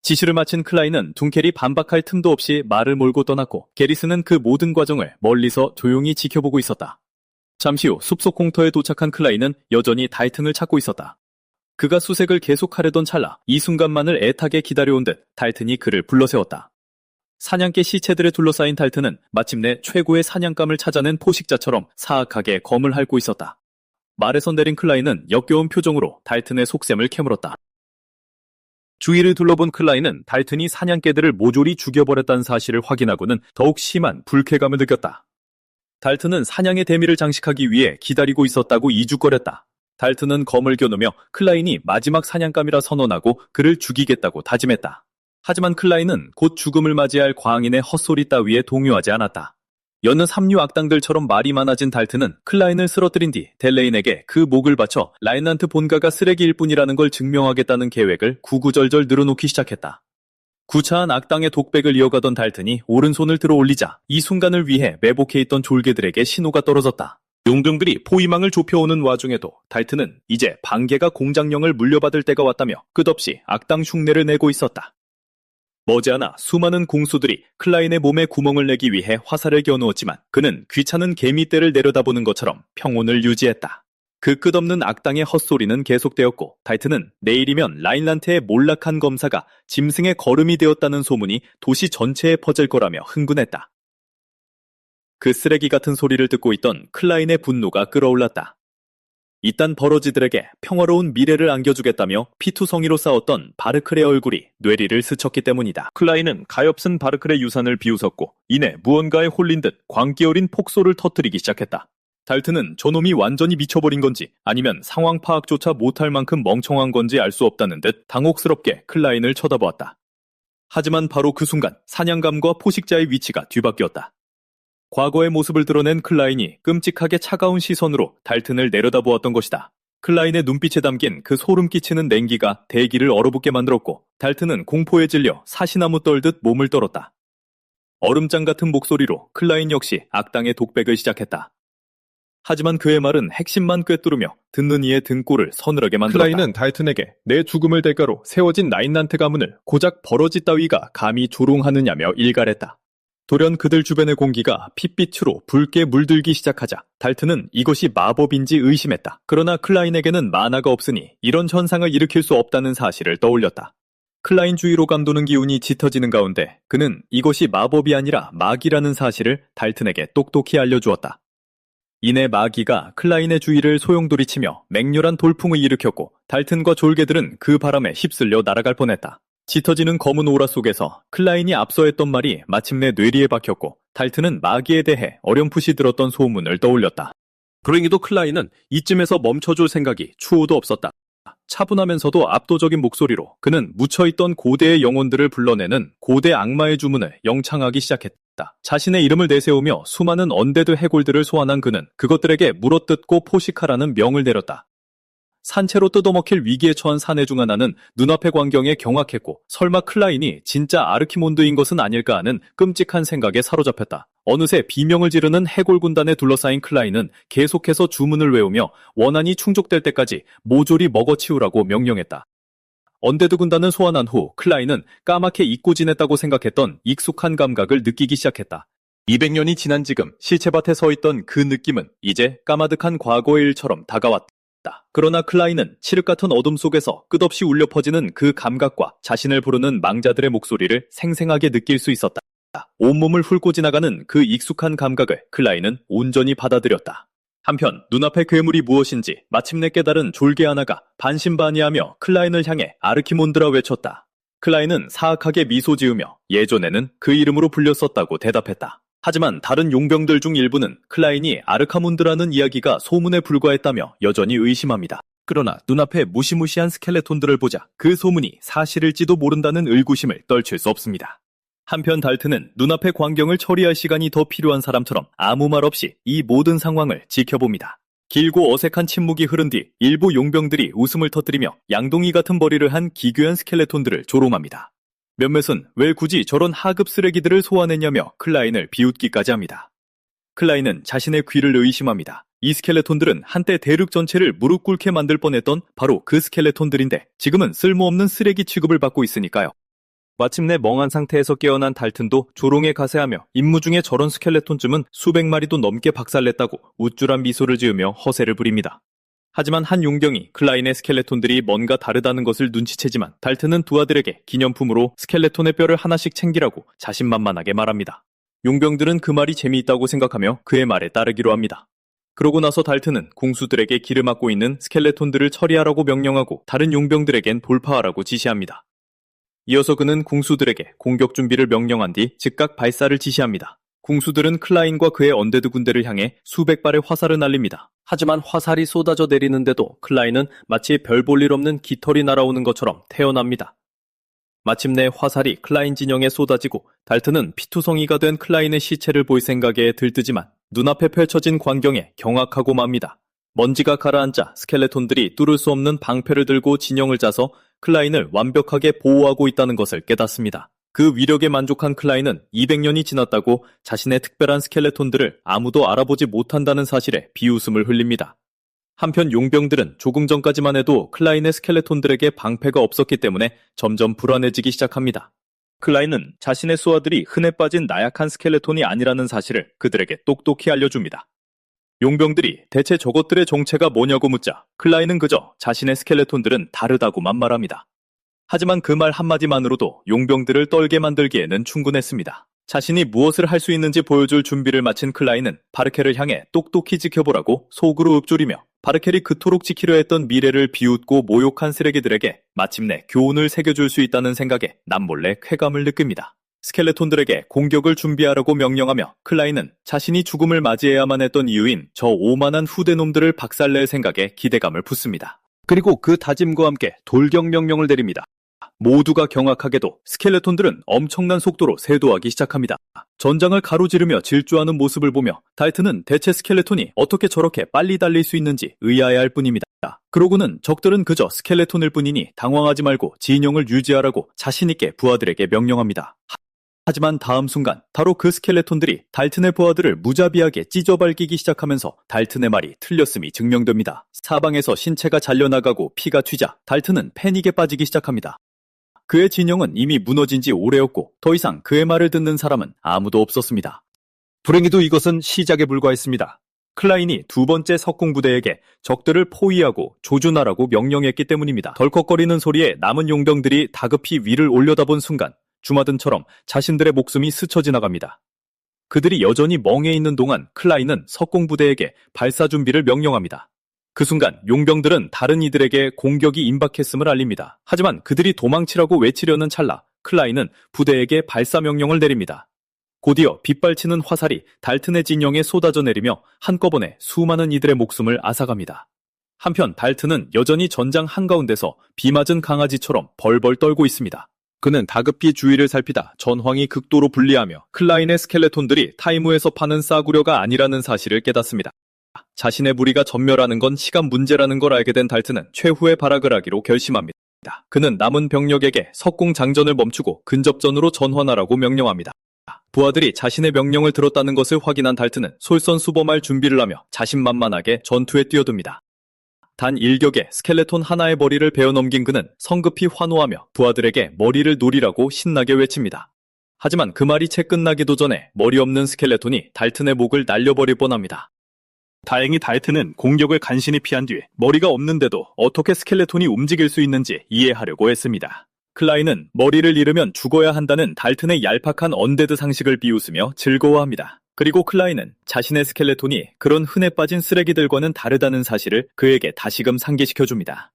지시를 마친 클라인은 둔켈이 반박할 틈도 없이 말을 몰고 떠났고 게리슨은 그 모든 과정을 멀리서 조용히 지켜보고 있었다. 잠시 후 숲속 공터에 도착한 클라인은 여전히 달튼을 찾고 있었다. 그가 수색을 계속하려던 찰나 이 순간만을 애타게 기다려온 듯 달튼이 그를 불러세웠다. 사냥개 시체들에 둘러싸인 달튼은 마침내 최고의 사냥감을 찾아낸 포식자처럼 사악하게 검을 핥고 있었다. 말에서 내린 클라인은 역겨운 표정으로 달튼의 속셈을 캐물었다. 주위를 둘러본 클라인은 달튼이 사냥개들을 모조리 죽여버렸다는 사실을 확인하고는 더욱 심한 불쾌감을 느꼈다. 달튼은 사냥의 대미를 장식하기 위해 기다리고 있었다고 이죽거렸다. 달튼은 검을 겨누며 클라인이 마지막 사냥감이라 선언하고 그를 죽이겠다고 다짐했다. 하지만 클라인은 곧 죽음을 맞이할 광인의 헛소리 따위에 동요하지 않았다. 여느 삼류 악당들처럼 말이 많아진 달튼은 클라인을 쓰러뜨린 뒤 델레인에게 그 목을 바쳐 라인란트 본가가 쓰레기일 뿐이라는 걸 증명하겠다는 계획을 구구절절 늘어놓기 시작했다. 구차한 악당의 독백을 이어가던 달튼이 오른손을 들어 올리자 이 순간을 위해 매복해 있던 졸개들에게 신호가 떨어졌다. 용병들이 포위망을 좁혀오는 와중에도 달튼은 이제 반개가 공장령을 물려받을 때가 왔다며 끝없이 악당 흉내를 내고 있었다. 머지않아 수많은 공수들이 클라인의 몸에 구멍을 내기 위해 화살을 겨누었지만 그는 귀찮은 개미떼를 내려다보는 것처럼 평온을 유지했다. 그 끝없는 악당의 헛소리는 계속되었고 달튼은 내일이면 라인란트의 몰락한 검사가 짐승의 거름이 되었다는 소문이 도시 전체에 퍼질 거라며 흥분했다. 그 쓰레기 같은 소리를 듣고 있던 클라인의 분노가 끓어올랐다. 이딴 버러지들에게 평화로운 미래를 안겨주겠다며 피투성이로 싸웠던 바르클의 얼굴이 뇌리를 스쳤기 때문이다. 클라인은 가엾은 바르클의 유산을 비웃었고 이내 무언가에 홀린 듯 광기 어린 폭소를 터뜨리기 시작했다. 달튼은 저놈이 완전히 미쳐버린 건지 아니면 상황 파악조차 못할 만큼 멍청한 건지 알 수 없다는 듯 당혹스럽게 클라인을 쳐다보았다. 하지만 바로 그 순간 사냥감과 포식자의 위치가 뒤바뀌었다. 과거의 모습을 드러낸 클라인이 끔찍하게 차가운 시선으로 달튼을 내려다보았던 것이다. 클라인의 눈빛에 담긴 그 소름 끼치는 냉기가 대기를 얼어붙게 만들었고 달튼은 공포에 질려 사시나무 떨듯 몸을 떨었다. 얼음장 같은 목소리로 클라인 역시 악당의 독백을 시작했다. 하지만 그의 말은 핵심만 꿰뚫으며 듣는 이의 등골을 서늘하게 만들었다. 클라인은 달튼에게 내 죽음을 대가로 세워진 라인란트 가문을 고작 버러지 따위가 감히 조롱하느냐며 일갈했다. 돌연 그들 주변의 공기가 핏빛으로 붉게 물들기 시작하자 달튼은 이것이 마법인지 의심했다. 그러나 클라인에게는 만화가 없으니 이런 현상을 일으킬 수 없다는 사실을 떠올렸다. 클라인 주위로 감도는 기운이 짙어지는 가운데 그는 이것이 마법이 아니라 마기라는 사실을 달튼에게 똑똑히 알려주었다. 이내 마기가 클라인의 주위를 소용돌이치며 맹렬한 돌풍을 일으켰고 달튼과 졸개들은 그 바람에 휩쓸려 날아갈 뻔했다. 짙어지는 검은 오라 속에서 클라인이 앞서 했던 말이 마침내 뇌리에 박혔고 달튼은 마기에 대해 어렴풋이 들었던 소문을 떠올렸다. 불행히도 클라인은 이쯤에서 멈춰줄 생각이 추호도 없었다. 차분하면서도 압도적인 목소리로 그는 묻혀있던 고대의 영혼들을 불러내는 고대 악마의 주문을 영창하기 시작했다. 자신의 이름을 내세우며 수많은 언데드 해골들을 소환한 그는 그것들에게 물어뜯고 포식하라는 명을 내렸다. 산채로 뜯어먹힐 위기에 처한 사내 중 하나는 눈앞의 광경에 경악했고 설마 클라인이 진짜 아르키몬드인 것은 아닐까 하는 끔찍한 생각에 사로잡혔다. 어느새 비명을 지르는 해골 군단에 둘러싸인 클라인은 계속해서 주문을 외우며 원한이 충족될 때까지 모조리 먹어치우라고 명령했다. 언데드 군단을 소환한 후 클라인은 까맣게 잊고 지냈다고 생각했던 익숙한 감각을 느끼기 시작했다. 200년이 지난 지금 시체밭에 서 있던 그 느낌은 이제 까마득한 과거의 일처럼 다가왔다. 그러나 클라인은 칠흑 같은 어둠 속에서 끝없이 울려 퍼지는 그 감각과 자신을 부르는 망자들의 목소리를 생생하게 느낄 수 있었다. 온몸을 훑고 지나가는 그 익숙한 감각을 클라인은 온전히 받아들였다. 한편 눈앞의 괴물이 무엇인지 마침내 깨달은 졸개 하나가 반신반의하며 클라인을 향해 아르키몬드라 외쳤다. 클라인은 사악하게 미소 지으며 예전에는 그 이름으로 불렸었다고 대답했다. 하지만 다른 용병들 중 일부는 클라인이 아르카몬드라는 이야기가 소문에 불과했다며 여전히 의심합니다. 그러나 눈앞에 무시무시한 스켈레톤들을 보자 그 소문이 사실일지도 모른다는 의구심을 떨칠 수 없습니다. 한편 달트는 눈앞의 광경을 처리할 시간이 더 필요한 사람처럼 아무 말 없이 이 모든 상황을 지켜봅니다. 길고 어색한 침묵이 흐른 뒤 일부 용병들이 웃음을 터뜨리며 양동이 같은 머리를 한 기괴한 스켈레톤들을 조롱합니다. 몇몇은 왜 굳이 저런 하급 쓰레기들을 소환했냐며 클라인을 비웃기까지 합니다. 클라인은 자신의 귀를 의심합니다. 이 스켈레톤들은 한때 대륙 전체를 무릎 꿇게 만들 뻔했던 바로 그 스켈레톤들인데 지금은 쓸모없는 쓰레기 취급을 받고 있으니까요. 마침내 멍한 상태에서 깨어난 달튼도 조롱에 가세하며 임무 중에 저런 스켈레톤쯤은 수백 마리도 넘게 박살냈다고 우쭐한 미소를 지으며 허세를 부립니다. 하지만 한 용병이 클라인의 스켈레톤들이 뭔가 다르다는 것을 눈치채지만 달튼은 두 아들에게 기념품으로 스켈레톤의 뼈를 하나씩 챙기라고 자신만만하게 말합니다. 용병들은 그 말이 재미있다고 생각하며 그의 말에 따르기로 합니다. 그러고 나서 달튼은 궁수들에게 길을 막고 있는 스켈레톤들을 처리하라고 명령하고 다른 용병들에겐 돌파하라고 지시합니다. 이어서 그는 궁수들에게 공격 준비를 명령한 뒤 즉각 발사를 지시합니다. 궁수들은 클라인과 그의 언데드 군대를 향해 수백 발의 화살을 날립니다. 하지만 화살이 쏟아져 내리는데도 클라인은 마치 별 볼 일 없는 깃털이 날아오는 것처럼 태어납니다. 마침내 화살이 클라인 진영에 쏟아지고 달튼은 피투성이가 된 클라인의 시체를 볼 생각에 들뜨지만 눈앞에 펼쳐진 광경에 경악하고 맙니다. 먼지가 가라앉자 스켈레톤들이 뚫을 수 없는 방패를 들고 진영을 짜서 클라인을 완벽하게 보호하고 있다는 것을 깨닫습니다. 그 위력에 만족한 클라인은 200년이 지났다고 자신의 특별한 스켈레톤들을 아무도 알아보지 못한다는 사실에 비웃음을 흘립니다. 한편 용병들은 조금 전까지만 해도 클라인의 스켈레톤들에게 방패가 없었기 때문에 점점 불안해지기 시작합니다. 클라인은 자신의 수하들이 흔해 빠진 나약한 스켈레톤이 아니라는 사실을 그들에게 똑똑히 알려줍니다. 용병들이 대체 저것들의 정체가 뭐냐고 묻자 클라인은 그저 자신의 스켈레톤들은 다르다고만 말합니다. 하지만 그 말 한마디만으로도 용병들을 떨게 만들기에는 충분했습니다. 자신이 무엇을 할 수 있는지 보여줄 준비를 마친 클라인은 바르켈을 향해 똑똑히 지켜보라고 속으로 읊조리며 바르켈이 그토록 지키려 했던 미래를 비웃고 모욕한 쓰레기들에게 마침내 교훈을 새겨줄 수 있다는 생각에 남몰래 쾌감을 느낍니다. 스켈레톤들에게 공격을 준비하라고 명령하며 클라인은 자신이 죽음을 맞이해야만 했던 이유인 저 오만한 후대놈들을 박살낼 생각에 기대감을 품습니다. 그리고 그 다짐과 함께 돌격 명령을 내립니다. 모두가 경악하게도 스켈레톤들은 엄청난 속도로 세도하기 시작합니다. 전장을 가로지르며 질주하는 모습을 보며 달튼은 대체 스켈레톤이 어떻게 저렇게 빨리 달릴 수 있는지 의아해할 뿐입니다. 그러고는 적들은 그저 스켈레톤일 뿐이니 당황하지 말고 진영을 유지하라고 자신있게 부하들에게 명령합니다. 하지만 다음 순간 바로 그 스켈레톤들이 달튼의 부하들을 무자비하게 찢어밟기 시작하면서 달튼의 말이 틀렸음이 증명됩니다. 사방에서 신체가 잘려나가고 피가 튀자 달튼은 패닉에 빠지기 시작합니다. 그의 진영은 이미 무너진 지 오래였고 더 이상 그의 말을 듣는 사람은 아무도 없었습니다. 불행히도 이것은 시작에 불과했습니다. 클라인이 두 번째 석궁부대에게 적들을 포위하고 조준하라고 명령했기 때문입니다. 덜컥거리는 소리에 남은 용병들이 다급히 위를 올려다본 순간 주마등처럼 자신들의 목숨이 스쳐 지나갑니다. 그들이 여전히 멍해 있는 동안 클라인은 석궁부대에게 발사 준비를 명령합니다. 그 순간 용병들은 다른 이들에게 공격이 임박했음을 알립니다. 하지만 그들이 도망치라고 외치려는 찰나 클라인은 부대에게 발사 명령을 내립니다. 곧이어 빗발치는 화살이 달튼의 진영에 쏟아져 내리며 한꺼번에 수많은 이들의 목숨을 앗아갑니다. 한편 달튼은 여전히 전장 한가운데서 비 맞은 강아지처럼 벌벌 떨고 있습니다. 그는 다급히 주위를 살피다 전황이 극도로 불리하며 클라인의 스켈레톤들이 타이무에서 파는 싸구려가 아니라는 사실을 깨닫습니다. 자신의 무리가 전멸하는 건 시간 문제라는 걸 알게 된 달튼은 최후의 발악을 하기로 결심합니다. 그는 남은 병력에게 석궁 장전을 멈추고 근접전으로 전환하라고 명령합니다. 부하들이 자신의 명령을 들었다는 것을 확인한 달튼은 솔선수범할 준비를 하며 자신만만하게 전투에 뛰어듭니다. 단 일격에 스켈레톤 하나의 머리를 베어 넘긴 그는 성급히 환호하며 부하들에게 머리를 노리라고 신나게 외칩니다. 하지만 그 말이 채 끝나기도 전에 머리 없는 스켈레톤이 달튼의 목을 날려버릴 뻔합니다. 다행히 달튼은 공격을 간신히 피한 뒤에 머리가 없는데도 어떻게 스켈레톤이 움직일 수 있는지 이해하려고 했습니다. 클라인은 머리를 잃으면 죽어야 한다는 달튼의 얄팍한 언데드 상식을 비웃으며 즐거워합니다. 그리고 클라인은 자신의 스켈레톤이 그런 흔해 빠진 쓰레기들과는 다르다는 사실을 그에게 다시금 상기시켜줍니다.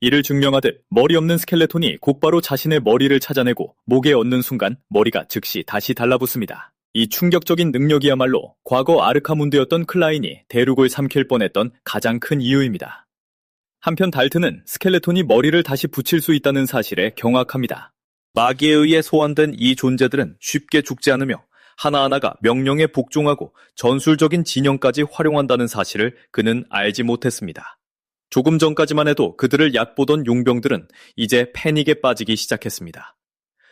이를 증명하듯 머리 없는 스켈레톤이 곧바로 자신의 머리를 찾아내고 목에 얹는 순간 머리가 즉시 다시 달라붙습니다. 이 충격적인 능력이야말로 과거 아르카문드였던 클라인이 대륙을 삼킬 뻔했던 가장 큰 이유입니다. 한편 달튼은 스켈레톤이 머리를 다시 붙일 수 있다는 사실에 경악합니다. 마귀에 의해 소환된 이 존재들은 쉽게 죽지 않으며 하나하나가 명령에 복종하고 전술적인 진영까지 활용한다는 사실을 그는 알지 못했습니다. 조금 전까지만 해도 그들을 얕보던 용병들은 이제 패닉에 빠지기 시작했습니다.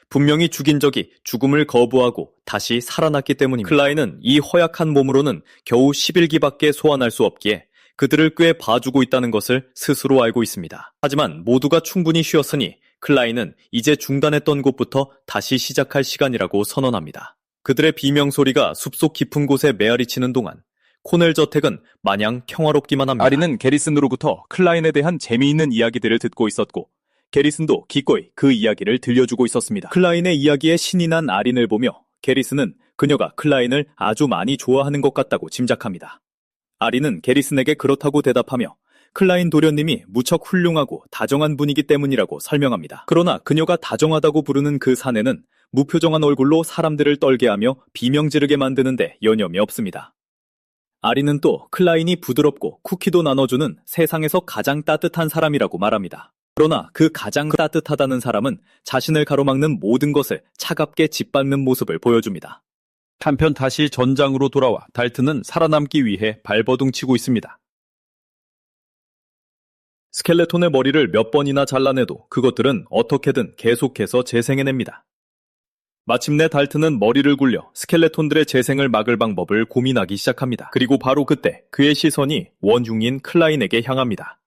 분명히 죽인 적이 죽음을 거부하고 다시 살아났기 때문입니다. 클라인은 이 허약한 몸으로는 겨우 11기밖에 소환할 수 없기에 그들을 꽤 봐주고 있다는 것을 스스로 알고 있습니다. 하지만 모두가 충분히 쉬었으니 클라인은 이제 중단했던 곳부터 다시 시작할 시간이라고 선언합니다. 그들의 비명소리가 숲속 깊은 곳에 메아리치는 동안 코넬 저택은 마냥 평화롭기만 합니다. 아리는 게리슨으로부터 클라인에 대한 재미있는 이야기들을 듣고 있었고 게리슨도 기꺼이 그 이야기를 들려주고 있었습니다. 클라인의 이야기에 신이 난 아린을 보며 게리슨은 그녀가 클라인을 아주 많이 좋아하는 것 같다고 짐작합니다. 아린은 게리슨에게 그렇다고 대답하며 클라인 도련님이 무척 훌륭하고 다정한 분이기 때문이라고 설명합니다. 그러나 그녀가 다정하다고 부르는 그 사내는 무표정한 얼굴로 사람들을 떨게 하며 비명 지르게 만드는데 여념이 없습니다. 아린은 또 클라인이 부드럽고 쿠키도 나눠주는 세상에서 가장 따뜻한 사람이라고 말합니다. 그러나 그 가장 따뜻하다는 사람은 자신을 가로막는 모든 것을 차갑게 짓밟는 모습을 보여줍니다. 한편 다시 전장으로 돌아와 달튼은 살아남기 위해 발버둥치고 있습니다. 스켈레톤의 머리를 몇 번이나 잘라내도 그것들은 어떻게든 계속해서 재생해냅니다. 마침내 달튼은 머리를 굴려 스켈레톤들의 재생을 막을 방법을 고민하기 시작합니다. 그리고 바로 그때 그의 시선이 원흉인 클라인에게 향합니다.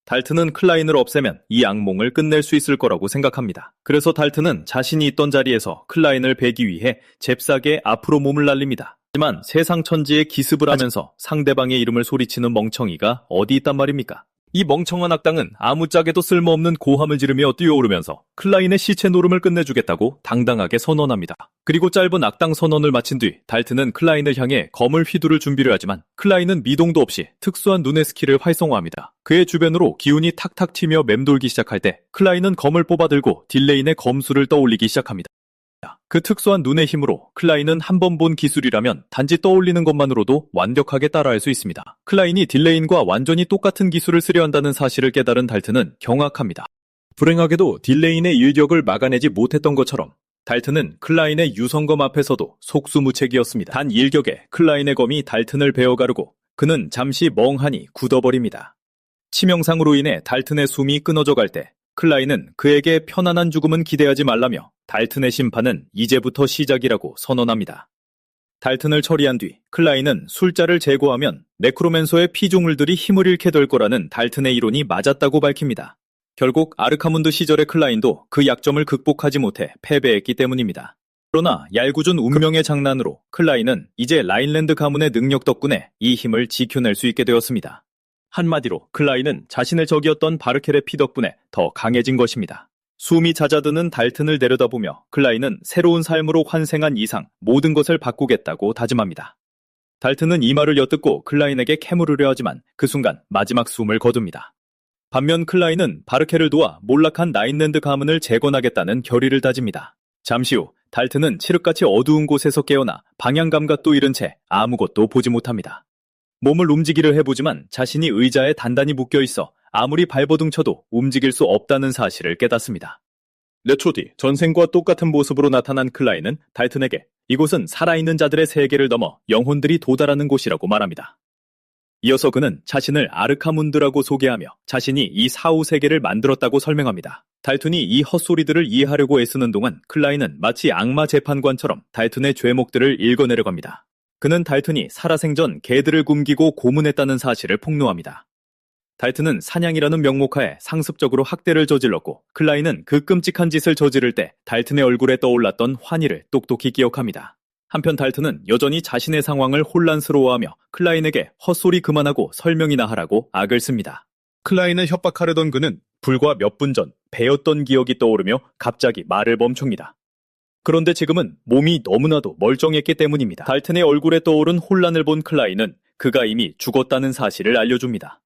달튼은 클라인을 없애면 이 악몽을 끝낼 수 있을 거라고 생각합니다. 그래서 달튼은 자신이 있던 자리에서 클라인을 베기 위해 잽싸게 앞으로 몸을 날립니다. 하지만 세상 천지에 기습을 하면서 상대방의 이름을 소리치는 멍청이가 어디 있단 말입니까? 이 멍청한 악당은 아무짝에도 쓸모없는 고함을 지르며 뛰어오르면서 클라인의 시체 노름을 끝내주겠다고 당당하게 선언합니다. 그리고 짧은 악당 선언을 마친 뒤 달튼은 클라인을 향해 검을 휘두를 준비를 하지만 클라인은 미동도 없이 특수한 눈의 스킬을 활성화합니다. 그의 주변으로 기운이 탁탁 튀며 맴돌기 시작할 때 클라인은 검을 뽑아들고 딜레인의 검수를 떠올리기 시작합니다. 그 특수한 눈의 힘으로 클라인은 한 번 본 기술이라면 단지 떠올리는 것만으로도 완벽하게 따라할 수 있습니다. 클라인이 딜레인과 완전히 똑같은 기술을 쓰려 한다는 사실을 깨달은 달튼은 경악합니다. 불행하게도 딜레인의 일격을 막아내지 못했던 것처럼 달튼은 클라인의 유성검 앞에서도 속수무책이었습니다. 단 일격에 클라인의 검이 달튼을 베어가르고 그는 잠시 멍하니 굳어버립니다. 치명상으로 인해 달튼의 숨이 끊어져 갈 때 클라인은 그에게 편안한 죽음은 기대하지 말라며 달튼의 심판은 이제부터 시작이라고 선언합니다. 달튼을 처리한 뒤 클라인은 술자를 제거하면 네크로맨서의 피조물들이 힘을 잃게 될 거라는 달튼의 이론이 맞았다고 밝힙니다. 결국 아르카문드 시절의 클라인도 그 약점을 극복하지 못해 패배했기 때문입니다. 그러나 얄궂은 운명의 장난으로 클라인은 이제 라인랜드 가문의 능력 덕분에 이 힘을 지켜낼 수 있게 되었습니다. 한마디로 클라인은 자신의 적이었던 바르켈의 피 덕분에 더 강해진 것입니다. 숨이 잦아드는 달튼을 내려다보며 클라인은 새로운 삶으로 환생한 이상 모든 것을 바꾸겠다고 다짐합니다. 달튼은 이 말을 엿듣고 클라인에게 캐물으려 하지만 그 순간 마지막 숨을 거둡니다. 반면 클라인은 바르켈을 도와 몰락한 라인랜드 가문을 재건하겠다는 결의를 다집니다. 잠시 후 달튼은 칠흑같이 어두운 곳에서 깨어나 방향 감각도 잃은 채 아무것도 보지 못합니다. 몸을 움직이려 해보지만 자신이 의자에 단단히 묶여있어 아무리 발버둥 쳐도 움직일 수 없다는 사실을 깨닫습니다. 몇 초 뒤 전생과 똑같은 모습으로 나타난 클라인은 달튼에게 이곳은 살아있는 자들의 세계를 넘어 영혼들이 도달하는 곳이라고 말합니다. 이어서 그는 자신을 아르카문드라고 소개하며 자신이 이 사후 세계를 만들었다고 설명합니다. 달튼이 이 헛소리들을 이해하려고 애쓰는 동안 클라인은 마치 악마 재판관처럼 달튼의 죄목들을 읽어내려고 합니다. 그는 달튼이 살아생전 개들을 굶기고 고문했다는 사실을 폭로합니다. 달튼은 사냥이라는 명목하에 상습적으로 학대를 저질렀고 클라인은 그 끔찍한 짓을 저지를 때 달튼의 얼굴에 떠올랐던 환희를 똑똑히 기억합니다. 한편 달튼은 여전히 자신의 상황을 혼란스러워하며 클라인에게 헛소리 그만하고 설명이나 하라고 악을 씁니다. 클라인을 협박하려던 그는 불과 몇 분 전 배였던 기억이 떠오르며 갑자기 말을 멈춥니다. 그런데 지금은 몸이 너무나도 멀쩡했기 때문입니다. 달튼의 얼굴에 떠오른 혼란을 본 클라인은 그가 이미 죽었다는 사실을 알려줍니다.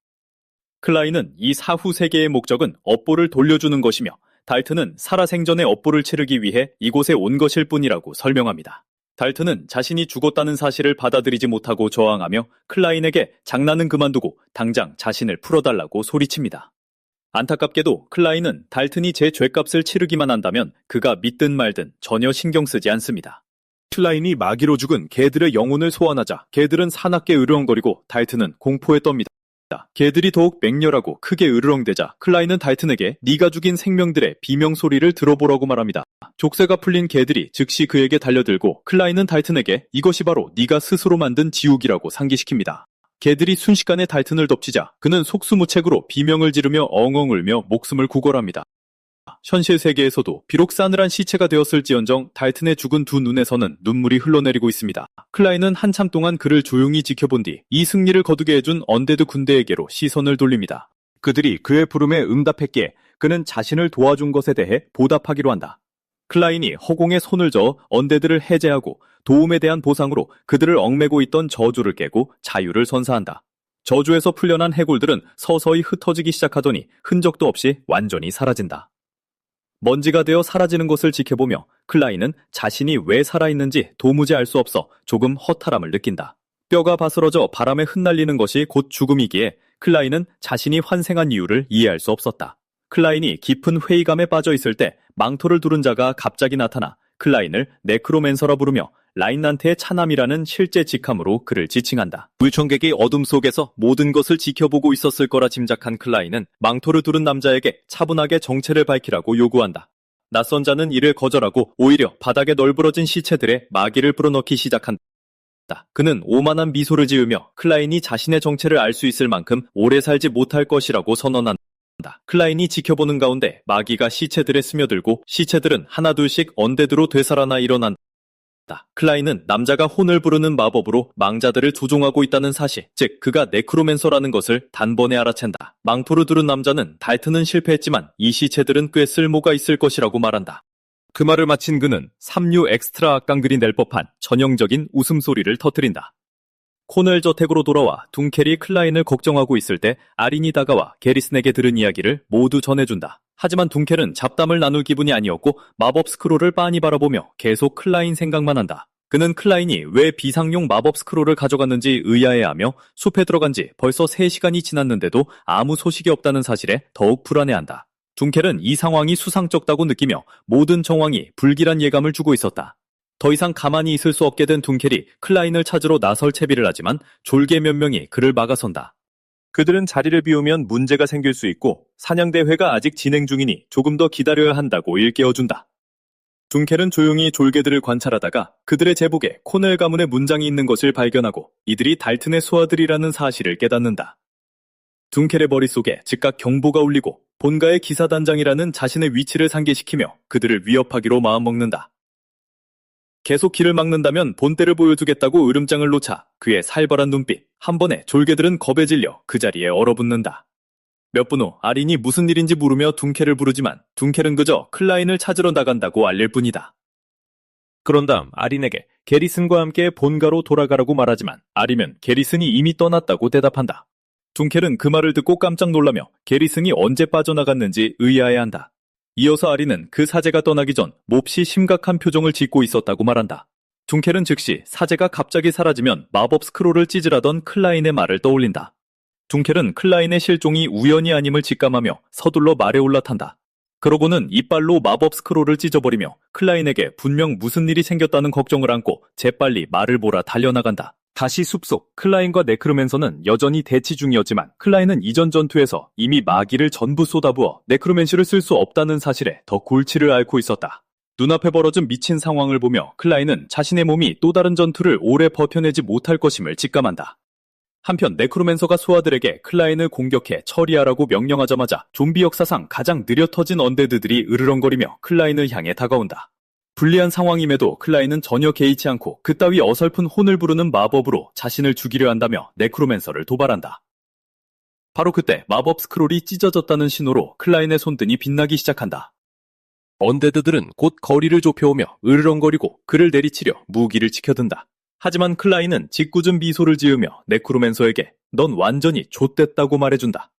클라인은 이 사후 세계의 목적은 업보를 돌려주는 것이며 달튼은 살아생전의 업보를 치르기 위해 이곳에 온 것일 뿐이라고 설명합니다. 달튼은 자신이 죽었다는 사실을 받아들이지 못하고 저항하며 클라인에게 장난은 그만두고 당장 자신을 풀어달라고 소리칩니다. 안타깝게도 클라인은 달튼이 제 죗값을 치르기만 한다면 그가 믿든 말든 전혀 신경 쓰지 않습니다. 클라인이 마귀로 죽은 개들의 영혼을 소환하자 개들은 사납게 으르렁거리고 달튼은 공포에 떱니다. 개들이 더욱 맹렬하고 크게 으르렁대자 클라인은 달튼에게 네가 죽인 생명들의 비명 소리를 들어보라고 말합니다. 족쇄가 풀린 개들이 즉시 그에게 달려들고 클라인은 달튼에게 이것이 바로 네가 스스로 만든 지옥이라고 상기시킵니다. 개들이 순식간에 달튼을 덮치자 그는 속수무책으로 비명을 지르며 엉엉 울며 목숨을 구걸합니다. 현실 세계에서도 비록 싸늘한 시체가 되었을지언정 달튼의 죽은 두 눈에서는 눈물이 흘러내리고 있습니다. 클라인은 한참 동안 그를 조용히 지켜본 뒤 이 승리를 거두게 해준 언데드 군대에게로 시선을 돌립니다. 그들이 그의 부름에 응답했기에 그는 자신을 도와준 것에 대해 보답하기로 한다. 클라인이 허공에 손을 저어 언데드를 해제하고 도움에 대한 보상으로 그들을 얽매고 있던 저주를 깨고 자유를 선사한다. 저주에서 풀려난 해골들은 서서히 흩어지기 시작하더니 흔적도 없이 완전히 사라진다. 먼지가 되어 사라지는 것을 지켜보며 클라인은 자신이 왜 살아있는지 도무지 알 수 없어 조금 허탈함을 느낀다. 뼈가 바스러져 바람에 흩날리는 것이 곧 죽음이기에 클라인은 자신이 환생한 이유를 이해할 수 없었다. 클라인이 깊은 회의감에 빠져 있을 때 망토를 두른 자가 갑자기 나타나 클라인을 네크로맨서라 부르며 라인난트의 차남이라는 실제 직함으로 그를 지칭한다. 물청객이 어둠 속에서 모든 것을 지켜보고 있었을 거라 짐작한 클라인은 망토를 두른 남자에게 차분하게 정체를 밝히라고 요구한다. 낯선 자는 이를 거절하고 오히려 바닥에 널브러진 시체들에 마귀를 불어넣기 시작한다. 그는 오만한 미소를 지으며 클라인이 자신의 정체를 알 수 있을 만큼 오래 살지 못할 것이라고 선언한다. 클라인이 지켜보는 가운데 마귀가 시체들에 스며들고 시체들은 하나둘씩 언데드로 되살아나 일어난다. 클라인은 남자가 혼을 부르는 마법으로 망자들을 조종하고 있다는 사실, 즉 그가 네크로맨서라는 것을 단번에 알아챈다. 망토를 두른 남자는 달튼은 실패했지만 이 시체들은 꽤 쓸모가 있을 것이라고 말한다. 그 말을 마친 그는 삼류 엑스트라 악강글이 낼 법한 전형적인 웃음소리를 터뜨린다. 코넬 저택으로 돌아와 둥켈이 클라인을 걱정하고 있을 때 아린이 다가와 게리슨에게 들은 이야기를 모두 전해준다. 하지만 둥켈은 잡담을 나눌 기분이 아니었고 마법 스크롤을 빤히 바라보며 계속 클라인 생각만 한다. 그는 클라인이 왜 비상용 마법 스크롤을 가져갔는지 의아해하며 숲에 들어간 지 벌써 3시간이 지났는데도 아무 소식이 없다는 사실에 더욱 불안해한다. 둥켈은 이 상황이 수상쩍다고 느끼며 모든 정황이 불길한 예감을 주고 있었다. 더 이상 가만히 있을 수 없게 된 둥켈이 클라인을 찾으러 나설 채비를 하지만 졸개 몇 명이 그를 막아선다. 그들은 자리를 비우면 문제가 생길 수 있고 사냥대회가 아직 진행 중이니 조금 더 기다려야 한다고 일깨워준다. 둥켈은 조용히 졸개들을 관찰하다가 그들의 제복에 코넬 가문의 문장이 있는 것을 발견하고 이들이 달튼의 수하들이라는 사실을 깨닫는다. 둥켈의 머릿속에 즉각 경보가 울리고 본가의 기사단장이라는 자신의 위치를 상기시키며 그들을 위협하기로 마음먹는다. 계속 길을 막는다면 본때를 보여주겠다고 으름장을 놓자 그의 살벌한 눈빛, 한 번에 졸개들은 겁에 질려 그 자리에 얼어붙는다. 몇 분 후 아린이 무슨 일인지 물으며 둥켈을 부르지만 둥켈은 그저 클라인을 찾으러 나간다고 알릴 뿐이다. 그런 다음 아린에게 게리슨과 함께 본가로 돌아가라고 말하지만 아리는 게리슨이 이미 떠났다고 대답한다. 둥켈은 그 말을 듣고 깜짝 놀라며 게리슨이 언제 빠져나갔는지 의아해한다. 이어서 아리는 그 사제가 떠나기 전 몹시 심각한 표정을 짓고 있었다고 말한다. 둥켈은 즉시 사제가 갑자기 사라지면 마법 스크롤을 찌질하던 클라인의 말을 떠올린다. 둥켈은 클라인의 실종이 우연이 아님을 직감하며 서둘러 말에 올라탄다. 그러고는 이빨로 마법 스크롤을 찢어버리며 클라인에게 분명 무슨 일이 생겼다는 걱정을 안고 재빨리 말을 몰아 달려나간다. 다시 숲속, 클라인과 네크로맨서는 여전히 대치 중이었지만 클라인은 이전 전투에서 이미 마기를 전부 쏟아부어 네크로맨시를 쓸 수 없다는 사실에 더 골치를 앓고 있었다. 눈앞에 벌어진 미친 상황을 보며 클라인은 자신의 몸이 또 다른 전투를 오래 버텨내지 못할 것임을 직감한다. 한편 네크로맨서가 수하들에게 클라인을 공격해 처리하라고 명령하자마자 좀비 역사상 가장 느려 터진 언데드들이 으르렁거리며 클라인을 향해 다가온다. 불리한 상황임에도 클라인은 전혀 개의치 않고 그따위 어설픈 혼을 부르는 마법으로 자신을 죽이려 한다며 네크로맨서를 도발한다. 바로 그때 마법 스크롤이 찢어졌다는 신호로 클라인의 손등이 빛나기 시작한다. 언데드들은 곧 거리를 좁혀오며 으르렁거리고 그를 내리치려 무기를 치켜든다. 하지만 클라인은 짓궂은 미소를 지으며 네크로맨서에게 넌 완전히 좆됐다고 말해준다.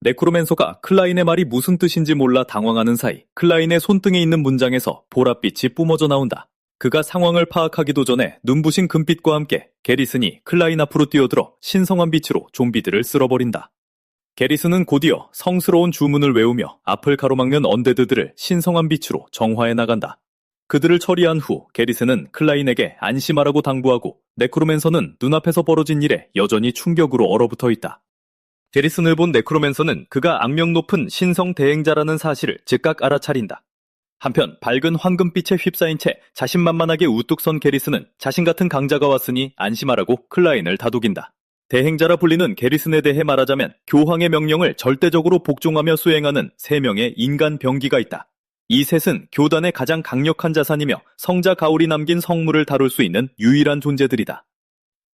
네크로맨서가 클라인의 말이 무슨 뜻인지 몰라 당황하는 사이 클라인의 손등에 있는 문장에서 보랏빛이 뿜어져 나온다. 그가 상황을 파악하기도 전에 눈부신 금빛과 함께 게리슨이 클라인 앞으로 뛰어들어 신성한 빛으로 좀비들을 쓸어버린다. 게리슨은 곧이어 성스러운 주문을 외우며 앞을 가로막는 언데드들을 신성한 빛으로 정화해 나간다. 그들을 처리한 후 게리슨은 클라인에게 안심하라고 당부하고 네크로맨서는 눈앞에서 벌어진 일에 여전히 충격으로 얼어붙어 있다. 게리슨을 본 네크로맨서는 그가 악명 높은 신성 대행자라는 사실을 즉각 알아차린다. 한편 밝은 황금빛에 휩싸인 채 자신만만하게 우뚝 선 게리슨은 자신 같은 강자가 왔으니 안심하라고 클라인을 다독인다. 대행자라 불리는 게리슨에 대해 말하자면 교황의 명령을 절대적으로 복종하며 수행하는 3명의 인간 병기가 있다. 이 셋은 교단의 가장 강력한 자산이며 성자 가울이 남긴 성물을 다룰 수 있는 유일한 존재들이다.